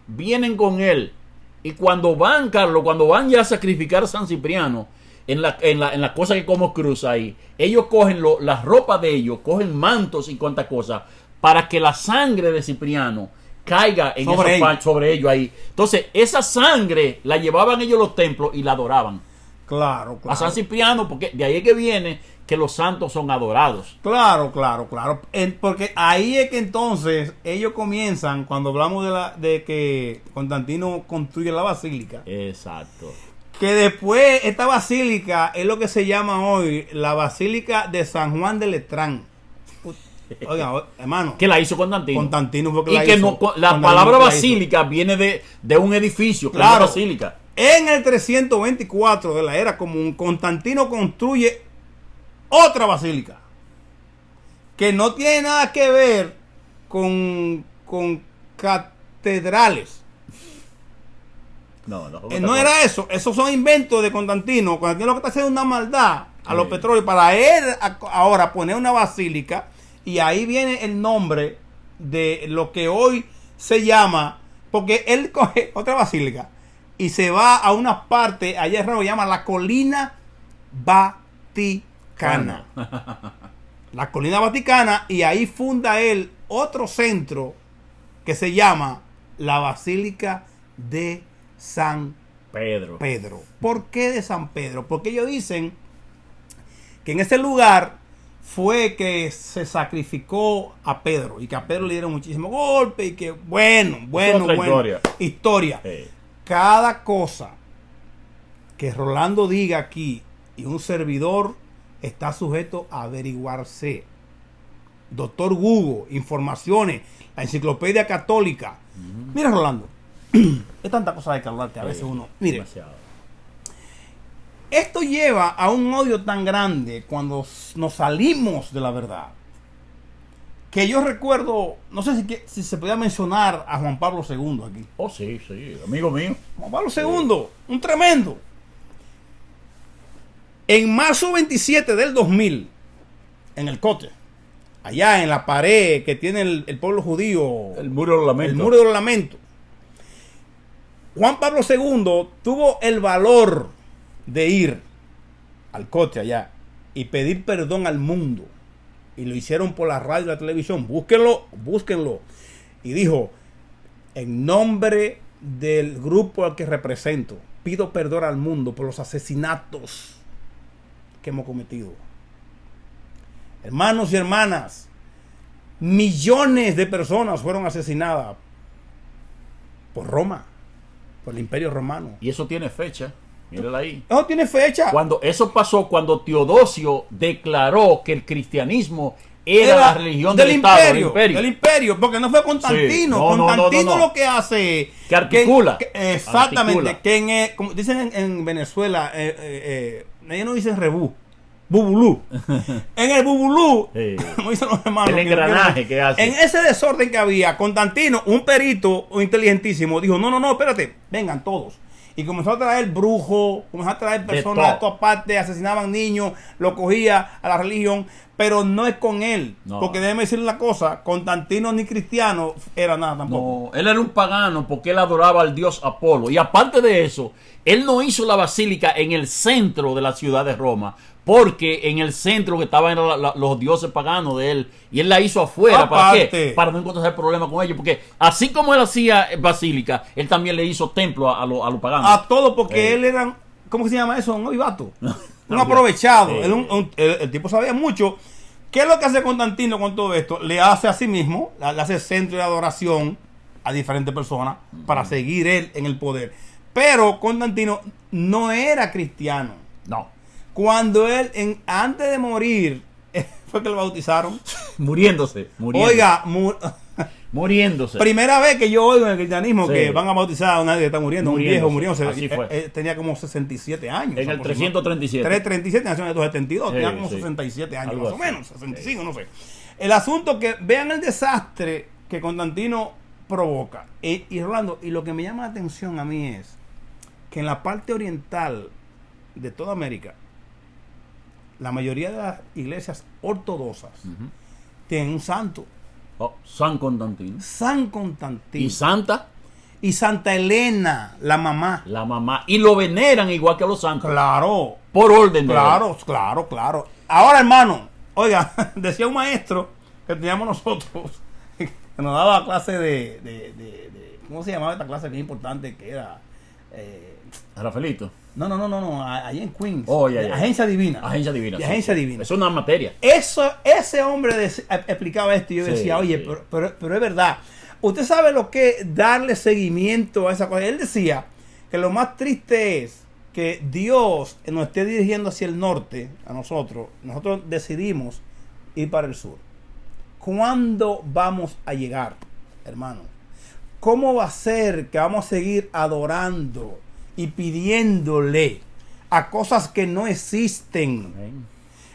vienen con él. Y cuando van, Carlos, cuando van ya a sacrificar a San Cipriano, en la cosa que como cruz ahí, ellos cogen las ropas de ellos, cogen mantos y cuantas cosas, para que la sangre de Cipriano caiga en sobre ellos ahí. Entonces, esa sangre la llevaban ellos a los templos y la adoraban. Claro. A San Cipriano, porque de ahí es que viene que los santos son adorados. Claro. Porque ahí es que entonces ellos comienzan, cuando hablamos de que Constantino construye la basílica. Exacto. Que después esta basílica es lo que se llama hoy la Basílica de San Juan de Letrán. Oiga, hermano. Que la hizo Constantino. Constantino fue que y la que hizo. la palabra basílica viene de un edificio, claro. Basílica. En el 324 de la era común, Constantino construye otra basílica que no tiene nada que ver con catedrales. No era eso. Esos son inventos de Constantino. Constantino lo que está haciendo es una maldad a los petróleos para él ahora poner una basílica, y ahí viene el nombre de lo que hoy se llama, porque él coge otra basílica y se va a una parte allá arriba, llama la Colina Vaticana. La Colina Vaticana, y ahí funda él otro centro que se llama la Basílica de San Pedro. ¿Por qué de San Pedro? Porque ellos dicen que en ese lugar fue que se sacrificó a Pedro y que a Pedro le dieron muchísimos golpes y que bueno, historia. Cada cosa que Rolando diga aquí y un servidor está sujeto a averiguarse. Doctor Google, informaciones, la enciclopedia católica. Mira, Rolando, es tanta cosa de que hablar que a veces uno... Mire, demasiado. Esto lleva a un odio tan grande cuando nos salimos de la verdad, que yo recuerdo, no sé si se podía mencionar a Juan Pablo II aquí. Oh, sí, amigo mío. Juan Pablo II, un tremendo. En marzo 27 del 2000, en el Cote, allá en la pared que tiene el pueblo judío, El muro de los lamentos. el muro de los lamentos, Juan Pablo II tuvo el valor de ir al Cote allá y pedir perdón al mundo. Y lo hicieron por la radio y la televisión. Búsquenlo. Y dijo: en nombre del grupo al que represento, pido perdón al mundo por los asesinatos que hemos cometido. Hermanos y hermanas, millones de personas fueron asesinadas por Roma, por el Imperio Romano. Y eso tiene fecha. Mírala ahí. Eso tiene fecha. Eso pasó cuando Teodosio declaró que el cristianismo era la religión del Estado, del imperio. Del imperio, porque no fue Constantino. Sí. Constantino lo que hace... Que articula. Exactamente. Articula. Que como dicen en Venezuela, ellos no dicen rebú. Bubulú. En el bubulú, como dicen los hermanos, el engranaje que hace. En ese desorden que había, Constantino, un perito inteligentísimo, dijo: no, espérate, vengan todos. Y comenzó a traer brujos, comenzó a traer personas de todas partes, asesinaban niños, lo cogía a la religión, pero no es con él. No. Porque déjeme decirle una cosa: Constantino ni cristiano era nada tampoco. No, él era un pagano porque él adoraba al dios Apolo. Y aparte de eso, él no hizo la basílica en el centro de la ciudad de Roma, porque en el centro que estaban los dioses paganos de él, y él la hizo afuera. ¿Para qué? Para no encontrar problema con ellos, porque así como él hacía basílica, él también le hizo templo a los paganos. A todo, porque él era, ¿cómo se llama eso? Un avivato, un aprovechado. El tipo sabía mucho. ¿Qué es lo que hace Constantino con todo esto? Le hace a sí mismo, le hace centro de adoración a diferentes personas para seguir él en el poder. Pero Constantino no era cristiano. No. Cuando él, antes de morir, fue que lo bautizaron. Muriéndose. Oiga, muriéndose. Primera vez que yo oigo en el cristianismo que van a bautizar a nadie que está muriendo. Un viejo muriéndose. Así fue. Tenía como 67 años. En el 337. 337, nació en el 272. Tenía como 67 años, algo más o menos. 65, no sé. El asunto que vean el desastre que Constantino provoca. Y Rolando, y lo que me llama la atención a mí es que en la parte oriental de toda América, la mayoría de las iglesias ortodoxas tienen un santo. San Constantino. San Constantino. ¿Y Santa? Y Santa Elena, la mamá. La mamá. Y lo veneran igual que a los santos. Claro. Por orden de Claro. Ahora, hermano, oiga, decía un maestro que teníamos nosotros, que nos daba clase de ¿cómo se llamaba esta clase que es importante? Que era... Rafaelito. No, allá en Queens. Agencia Divina. Agencia Divina. Es una materia. Ese hombre explicaba esto y yo decía, oye, pero es verdad. Usted sabe lo que es darle seguimiento a esa cosa. Él decía que lo más triste es que Dios nos esté dirigiendo hacia el norte, a nosotros decidimos ir para el sur. ¿Cuándo vamos a llegar, hermano? ¿Cómo va a ser que vamos a seguir adorando y pidiéndole a cosas que no existen? Amén.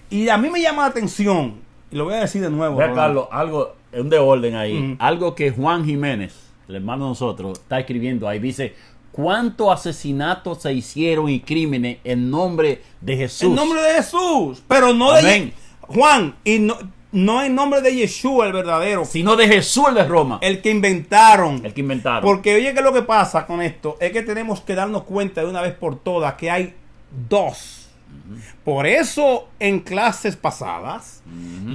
Y a mí me llama la atención, y lo voy a decir de nuevo. Vea, Carlos, algo, un de orden ahí. Algo que Juan Jiménez, el hermano de nosotros, está escribiendo ahí. Dice: ¿cuántos asesinatos se hicieron y crímenes en nombre de Jesús? En nombre de Jesús, pero no Amén. de Juan, y no en nombre de Yeshua el verdadero, sino de Jesús el de Roma. El que inventaron. Porque oye, que lo que pasa con esto es que tenemos que darnos cuenta de una vez por todas que hay dos. Por eso en clases pasadas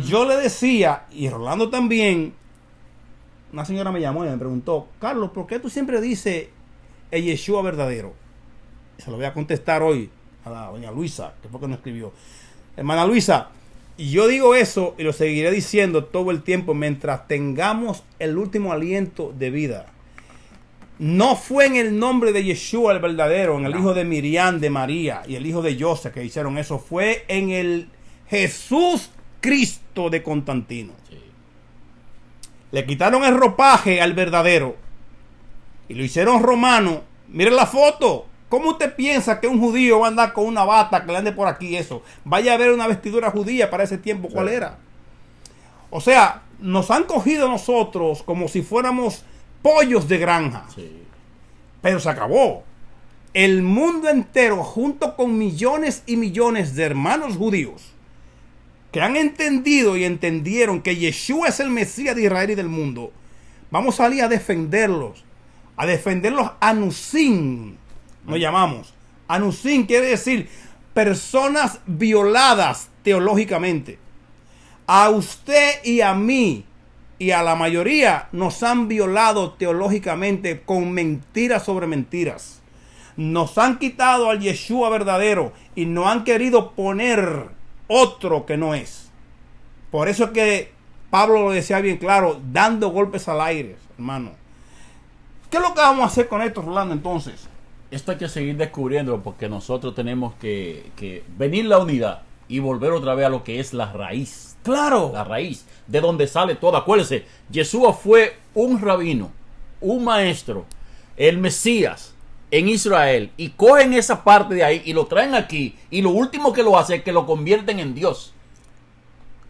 yo le decía, y Rolando también, una señora me llamó y me preguntó: Carlos, ¿por qué tú siempre dices el Yeshua verdadero? Se lo voy a contestar hoy a la doña Luisa, que fue que nos escribió. Hermana Luisa, y yo digo eso y lo seguiré diciendo todo el tiempo mientras tengamos el último aliento de vida. No fue en el nombre de Yeshua el verdadero, en el hijo de Miriam, de María y el hijo de José que hicieron eso. Fue en el Jesús Cristo de Constantino. Sí. Le quitaron el ropaje al verdadero y lo hicieron romano. Miren la foto. ¿Cómo usted piensa que un judío va a andar con una bata que le ande por aquí eso? Vaya a ver una vestidura judía para ese tiempo, ¿cuál era? O sea, nos han cogido a nosotros como si fuéramos pollos de granja. Sí. Pero se acabó. El mundo entero, junto con millones y millones de hermanos judíos, que han entendido y entendieron que Yeshua es el Mesías de Israel y del mundo, vamos a salir a defenderlos anusin, nos llamamos. Anusin quiere decir personas violadas teológicamente. A usted y a mí y a la mayoría nos han violado teológicamente con mentiras sobre mentiras. Nos han quitado al Yeshua verdadero y no han querido poner otro que no es. Por eso es que Pablo lo decía bien claro, dando golpes al aire, hermano. ¿Qué es lo que vamos a hacer con esto, Rolando, entonces? Esto hay que seguir descubriéndolo porque nosotros tenemos que venir la unidad y volver otra vez a lo que es la raíz. Claro. La raíz, de donde sale todo. Acuérdense, Yeshua fue un rabino, un maestro, el Mesías en Israel. Y cogen esa parte de ahí y lo traen aquí. Y lo último que lo hace es que lo convierten en Dios.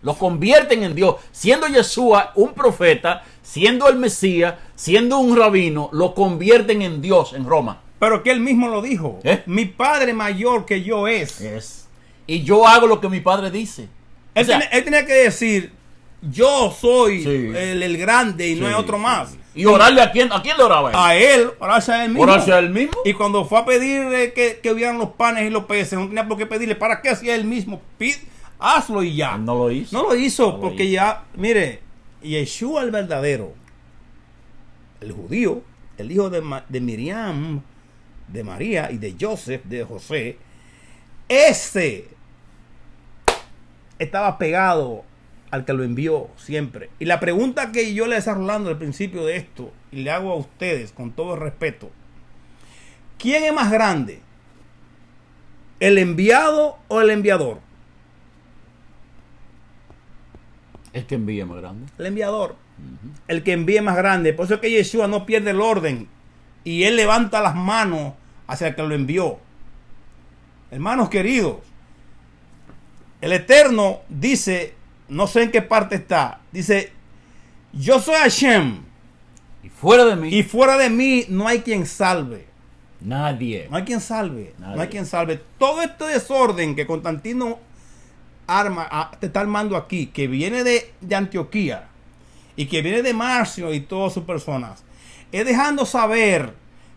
Lo convierten en Dios. Siendo Yeshua un profeta, siendo el Mesías, siendo un rabino, lo convierten en Dios en Roma. Pero que él mismo lo dijo. Mi Padre mayor que yo es. Y yo hago lo que mi Padre dice. Él tenía que decir, yo soy Sí. el grande y no hay otro más. ¿Y orarle a quién? ¿A quién le oraba él? A él, orarse a él mismo. ¿Orarse a él mismo? Y cuando fue a pedir que hubieran los panes y los peces, no tenía por qué pedirle. ¿Para qué hacía él mismo? Hazlo y ya. No lo hizo. No lo hizo No lo porque hizo. ya, mire, Yeshua el verdadero, el judío, el hijo de Miriam, de María y de Joseph, de José, ese estaba pegado al que lo envió siempre. Y la pregunta que yo le estaba hablando al principio de esto, y le hago a ustedes con todo el respeto, ¿quién es más grande? ¿El enviado o el enviador? El que envía más grande. El enviador. El que envíe más grande. Por eso es que Yeshua no pierde el orden. Y él levanta las manos hacia el que lo envió. Hermanos queridos, el Eterno dice, no sé en qué parte está, dice, yo soy Hashem. Y fuera de mí, Y fuera de mí no hay quien salve. nadie. No hay quien salve. Nadie. No hay quien salve. Todo este desorden que Constantino te está armando aquí, que viene de Antioquía y que viene de Marcio y todas sus personas, es dejando saber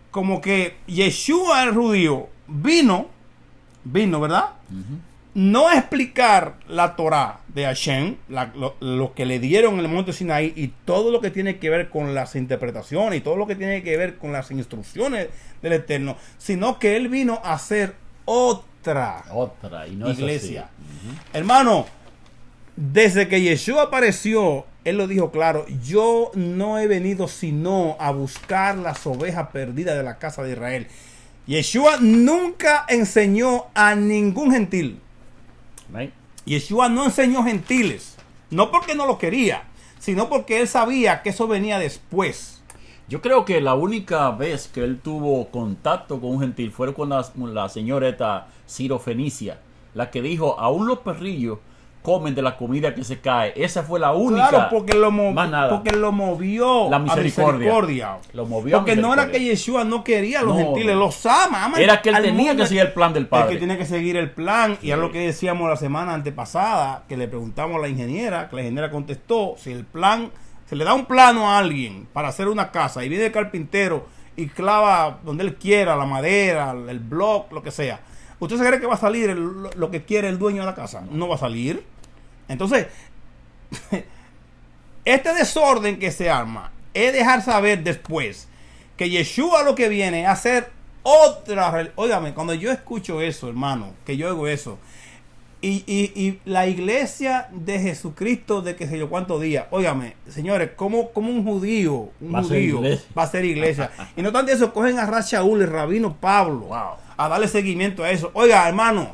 como que Yeshua el judío vino, ¿verdad? No a explicar la Torah de Hashem, lo que le dieron en el monte Sinaí y todo lo que tiene que ver con las interpretaciones y todo lo que tiene que ver con las instrucciones del Eterno, sino que él vino a hacer otra Y no iglesia. es así. Hermano, desde que Yeshua apareció, él lo dijo claro, yo no he venido sino a buscar las ovejas perdidas de la casa de Israel. Yeshua nunca enseñó a ningún gentil. Right. Yeshua no enseñó gentiles, no porque no lo quería, sino porque él sabía que eso venía después. Yo creo que la única vez que él tuvo contacto con un gentil fue con la señorita Ciro Fenicia, la que dijo, aún los perrillos comen de la comida que se cae. Esa fue la única. Claro, porque más nada. porque lo movió La a misericordia. Lo movió a porque no era misericordia. que Yeshua no quería a los No, gentiles, no. los ama Era que él al tenía mundo. que seguir el plan del El Padre. que tiene que seguir el plan, Sí. y es lo que decíamos la semana antepasada, que le preguntamos a la ingeniera, que la ingeniera contestó, si el plan, se le da un plano a alguien para hacer una casa, y viene el carpintero y clava donde él quiera, la madera, el block, lo que sea. ¿Usted se cree que va a salir lo que quiere el dueño de la casa? No va a salir. Entonces, este desorden que se arma es dejar saber después que Yeshua lo que viene a hacer otra. Óigame, cuando yo escucho eso, hermano, que yo oigo eso, y la iglesia de Jesucristo de que sé yo cuántos días, óigame, señores, como un judío, Va a ser iglesia. va a ser iglesia. Y no tanto eso, cogen a Rashaúl, el rabino Pablo, Wow. a darle seguimiento a eso. Oiga, hermanos,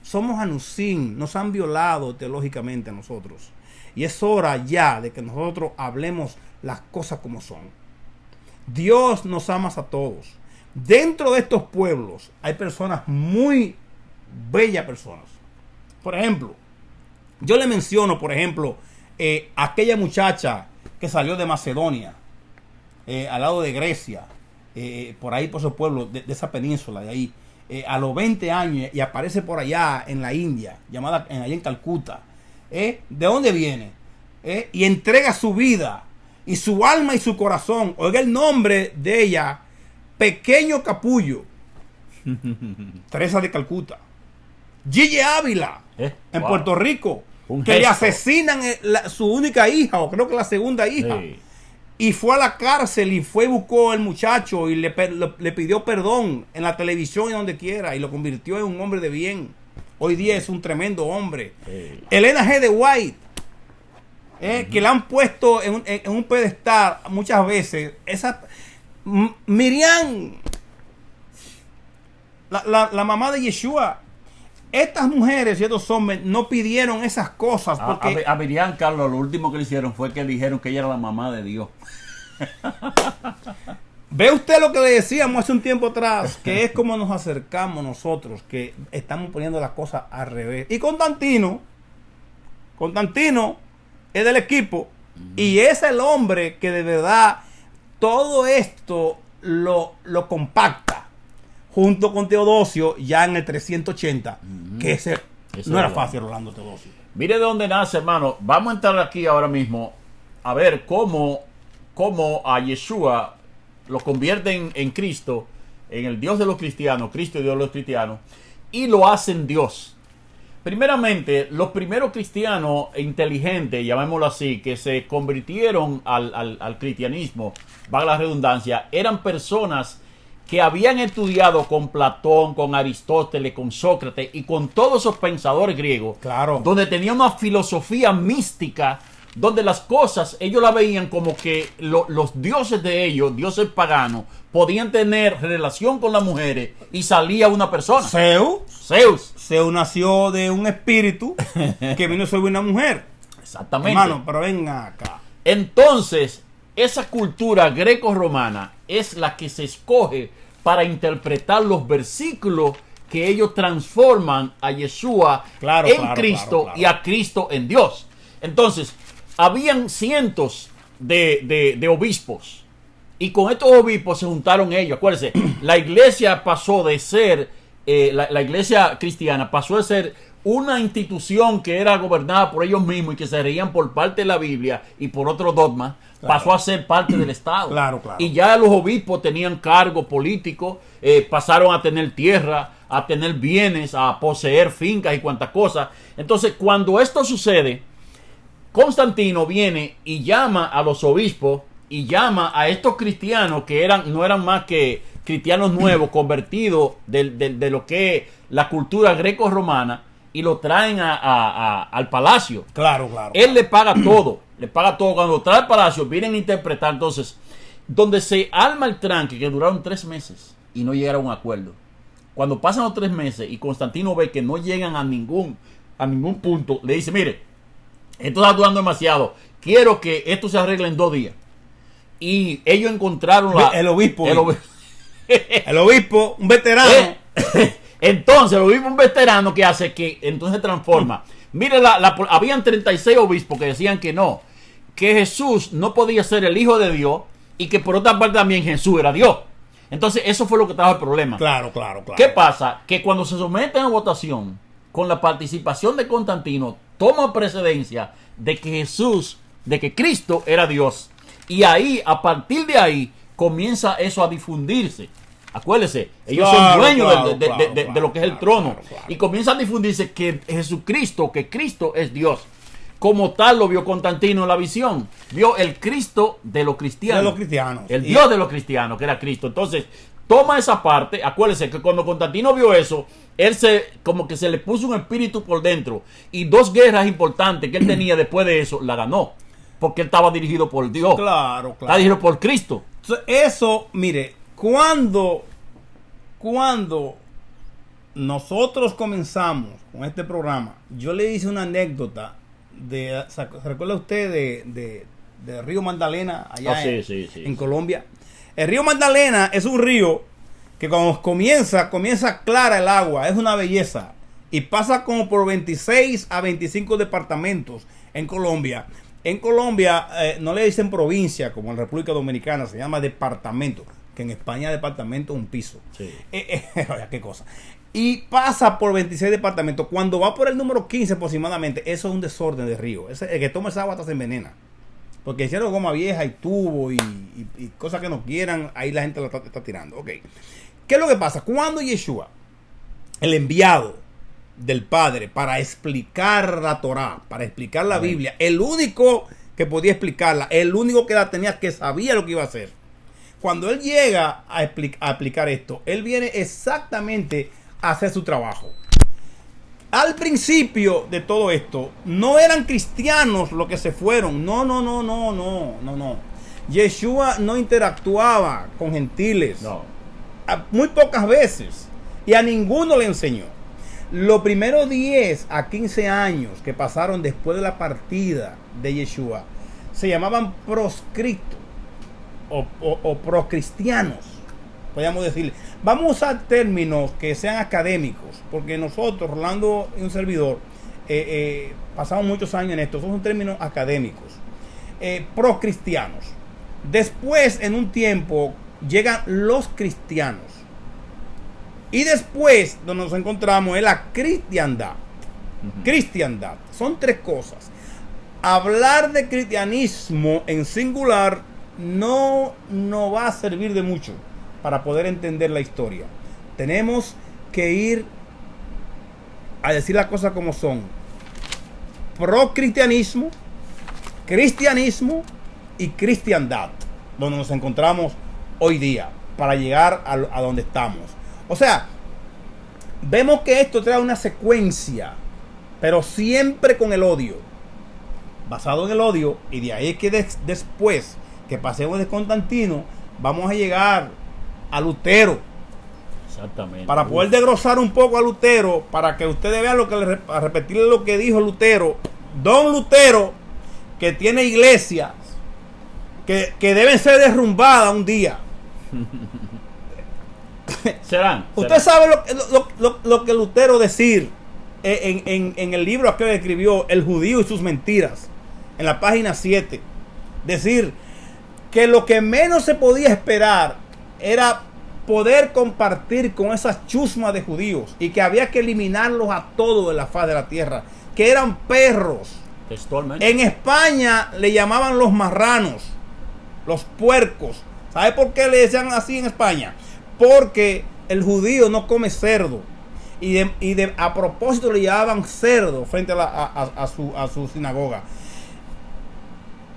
somos anusim, nos han violado teológicamente a nosotros. Y es hora ya de que nosotros hablemos las cosas como son. Dios nos ama a todos. Dentro de estos pueblos hay personas muy bellas personas. Por ejemplo, yo le menciono, por ejemplo, aquella muchacha que salió de Macedonia, al lado de Grecia, por ahí por esos pueblos de esa península de ahí, a los 20 años, y aparece por allá en la India, allá en Calcuta. ¿De dónde viene? Y entrega su vida y su alma y su corazón. Oiga el nombre de ella: Pequeño Capullo. Teresa de Calcuta. Gigi Ávila, en wow. Puerto Rico, Un que le gesto. asesinan su única hija, o creo que la segunda hija. Sí. Y fue a la cárcel y fue y buscó al muchacho y le pidió perdón en la televisión y donde quiera, y lo convirtió en un hombre de bien. Hoy día es un tremendo hombre. Elena G. de White, que la han puesto en un pedestal muchas veces. Miriam, la mamá de Yeshua. Estas mujeres y estos hombres no pidieron esas cosas porque A Miriam, Carlos, lo último que le hicieron fue que le dijeron que ella era la mamá de Dios. ve usted lo que le decíamos hace un tiempo atrás, que es como nos acercamos nosotros, que estamos poniendo las cosas al revés. Y Constantino es del equipo y es el hombre que de verdad todo esto lo compacta, junto con Teodosio, ya en el 380, que ese no era fácil, Rolando Teodosio. Mire de dónde nace, hermano. Vamos a entrar aquí ahora mismo a ver cómo a Yeshua lo convierten en Cristo, en el Dios de los cristianos, Cristo y Dios de los cristianos, y lo hacen Dios. Primeramente, los primeros cristianos inteligentes, llamémoslo así, que se convirtieron al cristianismo, valga la redundancia, eran personas que habían estudiado con Platón, con Aristóteles, con Sócrates y con todos esos pensadores griegos, Claro. donde tenían una filosofía mística, donde las cosas ellos la veían como que los dioses de ellos, dioses paganos, podían tener relación con las mujeres y salía una persona. Zeus. Zeus nació de un espíritu que vino sobre una mujer. Exactamente. Hermano, pero venga acá. Entonces, esa cultura greco-romana es la que se escoge para interpretar los versículos que ellos transforman a Yeshua en Cristo y a Cristo en Dios. Entonces, habían cientos de obispos, y con estos obispos se juntaron ellos. Acuérdense, la iglesia pasó de ser, la iglesia cristiana pasó de ser una institución que era gobernada por ellos mismos y que se regían por parte de la Biblia y por otros dogmas, pasó a ser parte del Estado. Claro. Y ya los obispos tenían cargos políticos, pasaron a tener tierra, a tener bienes, a poseer fincas y cuantas cosas. Entonces, cuando esto sucede, Constantino viene y llama a los obispos y llama a estos cristianos que no eran más que cristianos nuevos, convertidos de lo que es la cultura greco-romana, y lo traen al palacio. Claro. Él le paga todo. Cuando lo trae al palacio, vienen a interpretar. Entonces, donde se arma el tranque, que duraron 3 meses y no llegaron a un acuerdo. Cuando pasan los 3 meses y Constantino ve que no llegan a ningún punto, le dice: mire, esto está durando demasiado, quiero que esto se arregle en 2 días. Y ellos encontraron el obispo, un veterano. Entonces, el obispo, un veterano, que hace que entonces transforma. Mire, habían 36 obispos que decían que no, que Jesús no podía ser el Hijo de Dios, y que por otra parte también Jesús era Dios. Entonces, eso fue lo que trajo el problema. Claro. ¿Qué pasa? Que cuando se someten a votación, con la participación de Constantino, toma precedencia de que Cristo era Dios. Y ahí, a partir de ahí, comienza eso a difundirse. Acuérdense, ellos son dueños de lo que es el trono. Y comienza a difundirse que Jesucristo, que Cristo es Dios. Como tal lo vio Constantino en la visión. Vio el Cristo de los cristianos. El Dios de los cristianos, que era Cristo. Entonces, toma esa parte. Acuérdense que cuando Constantino vio eso, él como que se le puso un espíritu por dentro. Y 2 guerras importantes que él tenía después de eso, la ganó. Porque él estaba dirigido por Dios. Claro. Estaba dirigido por Cristo. Eso, mire, cuando nosotros comenzamos con este programa, yo le hice una anécdota ¿se recuerda usted de Río Magdalena allá en Colombia? El río Magdalena es un río que cuando comienza clara el agua, es una belleza, y pasa como por 26 a 25 departamentos en Colombia, En Colombia no le dicen provincia como en República Dominicana, se llama departamento, que en España departamento es un piso. Sí. Vaya, qué cosa. Y pasa por 26 departamentos. Cuando va por el número 15 aproximadamente, eso es un desorden de río. El que toma esa agua hasta se envenena. Porque hicieron goma vieja y tubo y cosas que no quieran, ahí la gente lo está tirando. Ok. ¿Qué es lo que pasa? Cuando Yeshua, el enviado del Padre para explicar la Torá, para explicar la Biblia, el único que podía explicarla, el único que la tenía, que sabía lo que iba a hacer. Cuando él llega a explicar esto, él viene exactamente a hacer su trabajo. Al principio de todo esto, no eran cristianos los que se fueron. No. Yeshua no interactuaba con gentiles. No. Muy pocas veces. Y a ninguno le enseñó. Los primeros 10 a 15 años que pasaron después de la partida de Yeshua se llamaban proscritos o procristianos, podríamos decirle. Vamos a usar términos que sean académicos, porque nosotros, Rolando y un servidor, pasamos muchos años en esto. Son términos académicos. Procristianos. Después, en un tiempo, llegan los cristianos. Y después, donde nos encontramos, es la cristiandad. Cristiandad. Son tres cosas. Hablar de cristianismo en singular no va a servir de mucho para poder entender la historia. Tenemos que ir a decir las cosas como son. Pro-cristianismo, cristianismo y cristiandad, donde nos encontramos hoy día, para llegar a donde estamos. O sea, vemos que esto trae una secuencia, pero siempre con el odio, basado en el odio, y de ahí que después que pasemos de Constantino, vamos a llegar a Lutero. Exactamente. Para poder desglosar un poco a Lutero, para que ustedes vean a repetirle lo que dijo Lutero, don Lutero, que tiene iglesias que deben ser derrumbadas un día. Serán. Usted sabe lo que Lutero decir en el libro que escribió El judío y sus mentiras, en la página 7. Decir que lo que menos se podía esperar era poder compartir con esas chusmas de judíos, y que había que eliminarlos a todos de la faz de la tierra, que eran perros. Textualmente. En España le llamaban los marranos, los puercos. ¿Sabe por qué le decían así en España? Porque el judío no come cerdo, y a propósito le llamaban cerdo frente a su sinagoga.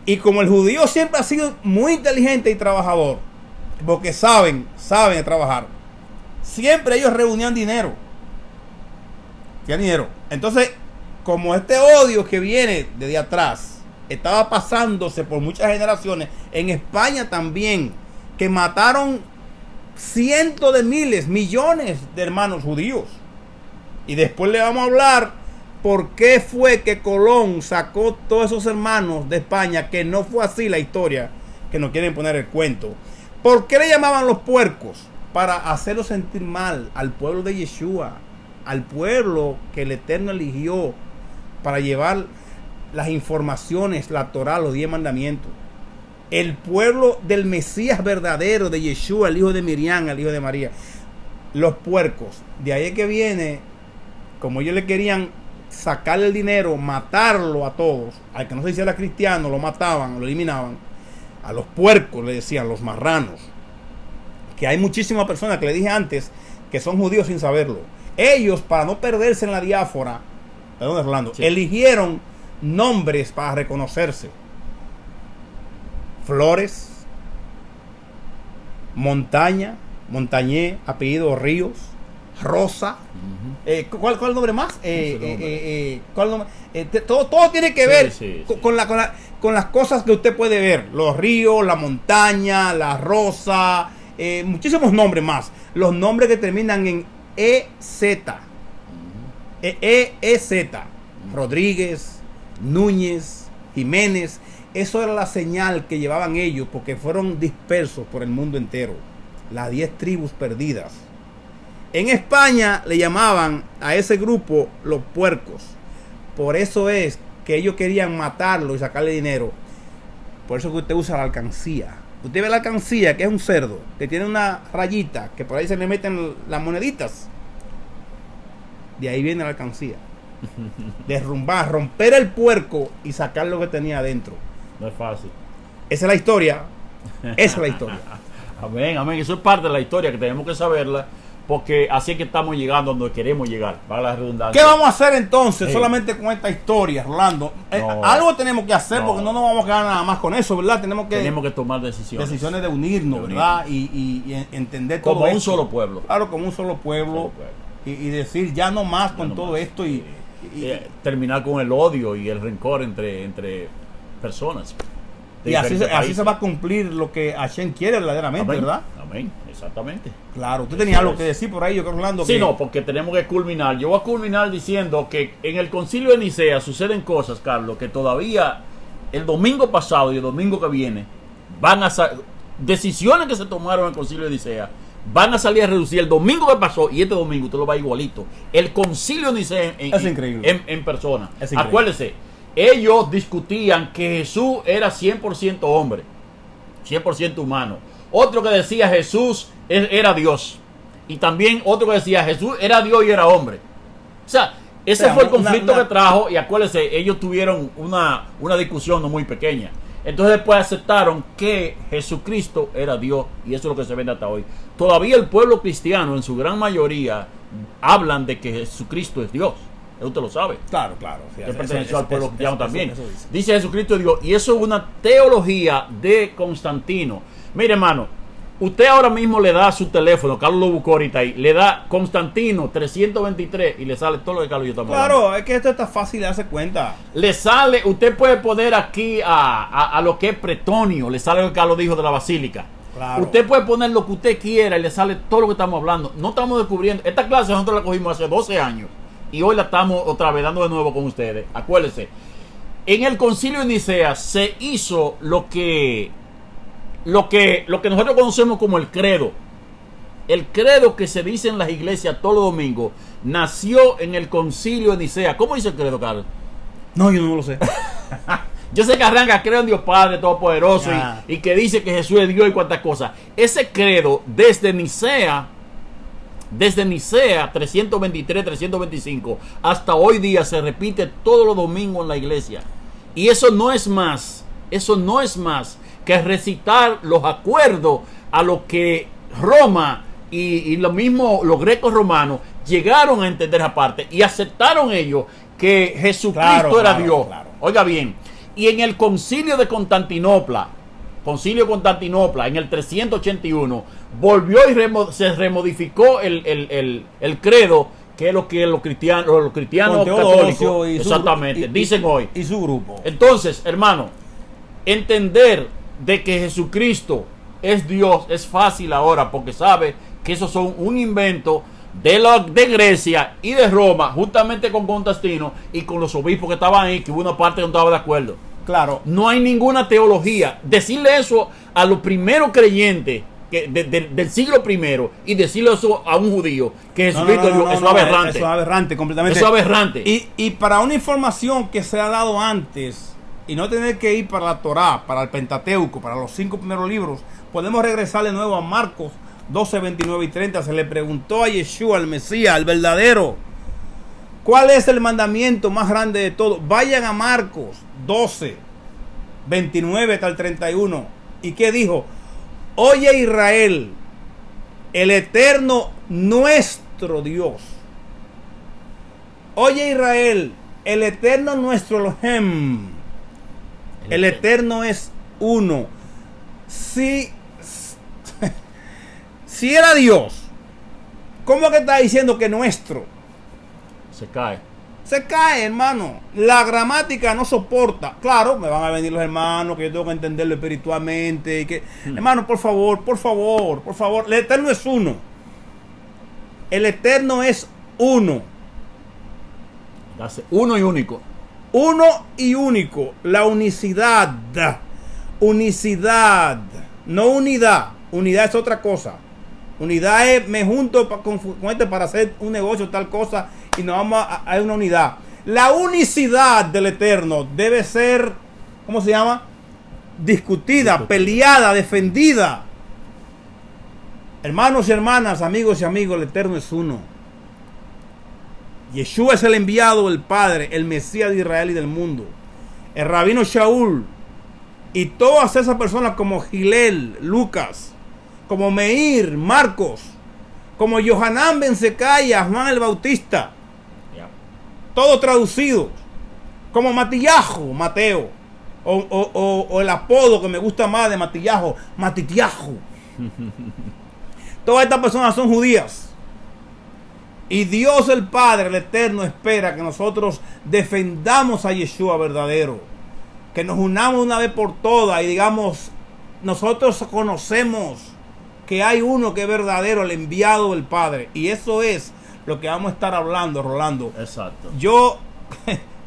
Y como el judío siempre ha sido muy inteligente y trabajador, porque saben trabajar, siempre ellos reunían dinero. Entonces, como este odio que viene desde atrás estaba pasándose por muchas generaciones, en España también, que mataron cientos de miles, millones de hermanos judíos. Y después le vamos a hablar por qué fue que Colón sacó todos esos hermanos de España, que no fue así la historia, que nos quieren poner el cuento. ¿Por qué le llamaban los puercos? Para hacerlo sentir mal al pueblo de Yeshua, al pueblo que el Eterno eligió para llevar las informaciones, la Torá, los 10 mandamientos. El pueblo del Mesías verdadero, de Yeshua, el hijo de Miriam, el hijo de María. Los puercos. De ahí es que viene, como ellos le querían sacarle el dinero, matarlo a todos. Al que no se hiciera cristiano, lo mataban, lo eliminaban. A los puercos le decían, los marranos. Que hay muchísimas personas, que le dije antes, que son judíos sin saberlo. Ellos, para no perderse en la diáspora, perdón, Orlando, sí, eligieron nombres para reconocerse. Flores, Montaña, Montañé, apellido Ríos, Rosa. ¿Cuál nombre más? ¿Cuál nombre? Todo tiene que ver con las cosas que usted puede ver. Los ríos, la montaña, la rosa, muchísimos nombres más. Los nombres que terminan en EZ. EZ. Rodríguez, Núñez, Jiménez. Eso era la señal que llevaban ellos, porque fueron dispersos por el mundo entero. Las 10 tribus perdidas. En España le llamaban a ese grupo los puercos. Por eso es que ellos querían matarlo y sacarle dinero. Por eso que usted usa la alcancía. Usted ve la alcancía, que es un cerdo, que tiene una rayita, que por ahí se le meten las moneditas. De ahí viene la alcancía. Derrumbar, romper el puerco y sacar lo que tenía adentro. No es fácil. Esa es la historia. Esa es la historia. Amén, amén. Eso es parte de la historia que tenemos que saberla, porque así es que estamos llegando donde queremos llegar. Para la redundancia. ¿Qué vamos a hacer entonces Sí. solamente con esta historia, Rolando? No. Algo tenemos que hacer No. porque no nos vamos a quedar nada más con eso, ¿verdad? Tenemos que tomar decisiones. de unirnos, ¿verdad? Y entender todo Como un esto. solo pueblo. Claro, como un solo pueblo. Y decir ya no más con no todo más. esto y Terminar con el odio y el rencor entre personas. de y así diferentes se países. va a cumplir lo que Hashem quiere verdaderamente, Amén. ¿verdad? Amén, exactamente. Claro, usted tenía algo que decir por ahí, yo creo, Rolando. Sí, que no, porque tenemos que culminar. Yo voy a culminar diciendo que en el concilio de Nicea suceden cosas, Carlos, que todavía el domingo pasado y el domingo que viene van a decisiones que se tomaron en el concilio de Nicea van a salir a reducir el domingo que pasó y este domingo usted lo va igualito. El concilio de Nicea Es increíble. en persona. Es increíble. Acuérdese, ellos discutían que Jesús era 100% hombre, 100% humano. Otro que decía Jesús era Dios. Y también otro que decía Jesús era Dios y era hombre. O sea, ese fue el conflicto que trajo. Y acuérdense, ellos tuvieron una discusión no muy pequeña. Entonces después aceptaron que Jesucristo era Dios. Y eso es lo que se vende hasta hoy. Todavía el pueblo cristiano, en su gran mayoría, hablan de que Jesucristo es Dios. Usted lo sabe. Claro, claro. Sí, Que eso- perteneció eso- al pueblo eso- cristiano eso- también. eso dice. Dice Jesucristo es Dios. Y eso es una teología de Constantino. Mire, hermano, usted ahora mismo le da su teléfono, Carlos lo buscó ahorita ahí, le da Constantino 323 y le sale todo lo que Carlos y yo estamos hablando. Claro, es que esto está fácil de darse cuenta. Le sale, usted puede poner aquí a lo que es Pretonio, le sale lo que Carlos dijo de la basílica. Claro. Usted puede poner lo que usted quiera y le sale todo lo que estamos hablando. No estamos descubriendo. Esta clase nosotros la cogimos hace 12 años y hoy la estamos otra vez dando de nuevo con ustedes. Acuérdense, en el concilio de Nicea se hizo lo que nosotros conocemos como el credo. El credo que se dice en las iglesias todos los domingos nació en el concilio de Nicea. ¿Cómo dice el credo, Carlos? No, yo no lo sé. Yo sé que arranca, creo en Dios Padre Todopoderoso Ah. y que dice que Jesús es Dios y cuantas cosas. Ese credo desde Nicea 323, 325 hasta hoy día se repite todos los domingos en la iglesia. Y eso no es más que recitar los acuerdos a lo que Roma y lo mismo los grecos romanos llegaron a entender aparte y aceptaron ellos que Jesucristo Claro, era claro, Dios. claro. Oiga bien, y en el concilio de Constantinopla, en el 381, volvió y se remodificó el credo, que es lo que los cristianos Con Teodosio católicos y su- exactamente dicen hoy. Y su grupo. Entonces, hermano, entender de que Jesucristo es Dios es fácil ahora, porque sabe que esos son un invento de Grecia y de Roma, juntamente con Constantino y con los obispos que estaban ahí, que hubo una parte que no estaba de acuerdo. Claro. No hay ninguna teología. Decirle eso a los primeros creyentes del siglo primero y decirle eso a un judío que Jesucristo es Dios, eso es aberrante. Eso es aberrante, completamente. Eso es aberrante. Y para una información que se ha dado antes y no tener que ir para la Torá, para el Pentateuco, para los 5 primeros libros, podemos regresar de nuevo a Marcos 12, 29 y 30. Se le preguntó a Yeshua, al Mesías, al verdadero, ¿cuál es el mandamiento más grande de todos? Vayan a Marcos 12, 29 hasta el 31. ¿Y qué dijo? Oye Israel, el eterno nuestro Dios. Oye Israel, el eterno nuestro Elohim. El eterno es uno. Si era Dios, ¿cómo que está diciendo que nuestro? Se cae. Se cae, hermano. La gramática no soporta. Claro, me van a venir los hermanos que yo tengo que entenderlo espiritualmente. Y que, hermano, por favor. El eterno es uno. El eterno es uno. Uno y único. Uno y único. La unicidad. Unicidad. No unidad. Unidad es otra cosa. Unidad es me junto con este para hacer un negocio, tal cosa, y nos vamos a una unidad. La unicidad del Eterno debe ser, ¿cómo se llama? Discutida, peleada, defendida. Hermanos y hermanas, amigos y amigos, el Eterno es uno. Yeshua es el enviado del Padre, el Mesías de Israel y del mundo. El rabino Shaul y todas esas personas como Gilel, Lucas, como Meir, Marcos, como Yohanan ben Sekaya, Juan el Bautista, todos traducidos, como Matillahu, Mateo, o el apodo que me gusta más de Matillahu, Matitiahu. Todas estas personas son judías. Y Dios el Padre, el Eterno, espera que nosotros defendamos a Yeshua verdadero. Que nos unamos una vez por todas y digamos, nosotros conocemos que hay uno que es verdadero, el enviado del Padre. Y eso es lo que vamos a estar hablando, Rolando. Exacto. Yo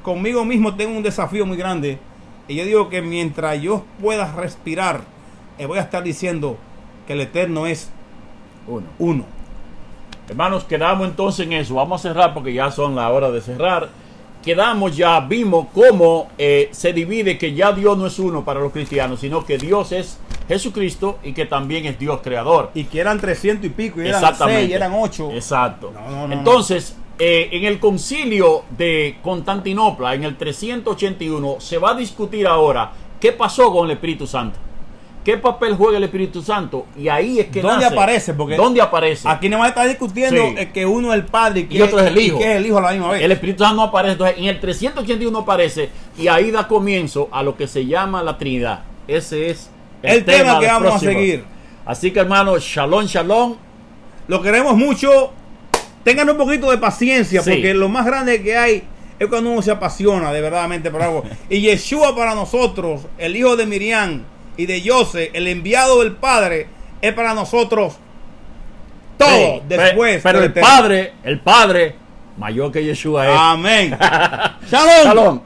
conmigo mismo tengo un desafío muy grande. Y yo digo que mientras yo pueda respirar, voy a estar diciendo que el Eterno es uno. Hermanos, quedamos entonces en eso. Vamos a cerrar porque ya son la hora de cerrar. Quedamos ya, vimos cómo se divide que ya Dios no es uno para los cristianos, sino que Dios es Jesucristo y que también es Dios creador. Y que eran 300 y pico, y eran 6, y eran 8. Exacto. Entonces, en el concilio de Constantinopla, en el 381, se va a discutir ahora qué pasó con el Espíritu Santo. ¿Qué papel juega el Espíritu Santo? Y ahí es que ¿dónde aparece? Porque ¿dónde aparece? Aquí no va a estar discutiendo que uno es el Padre y otro es el Hijo. Y que es el Hijo a la misma vez. El Espíritu Santo no aparece. Entonces, en el 381 aparece y ahí da comienzo a lo que se llama la Trinidad. Ese es el tema que vamos a seguir. Así que, hermanos, shalom, shalom. Lo queremos mucho. Tengan un poquito de paciencia, porque lo más grande que hay es cuando uno se apasiona de verdaderamente por algo. Y Yeshua para nosotros, el hijo de Miriam y de José, el enviado del Padre, es para nosotros todo después. Pero el Padre mayor que Yeshua es. Amén. Shalom. Shalom.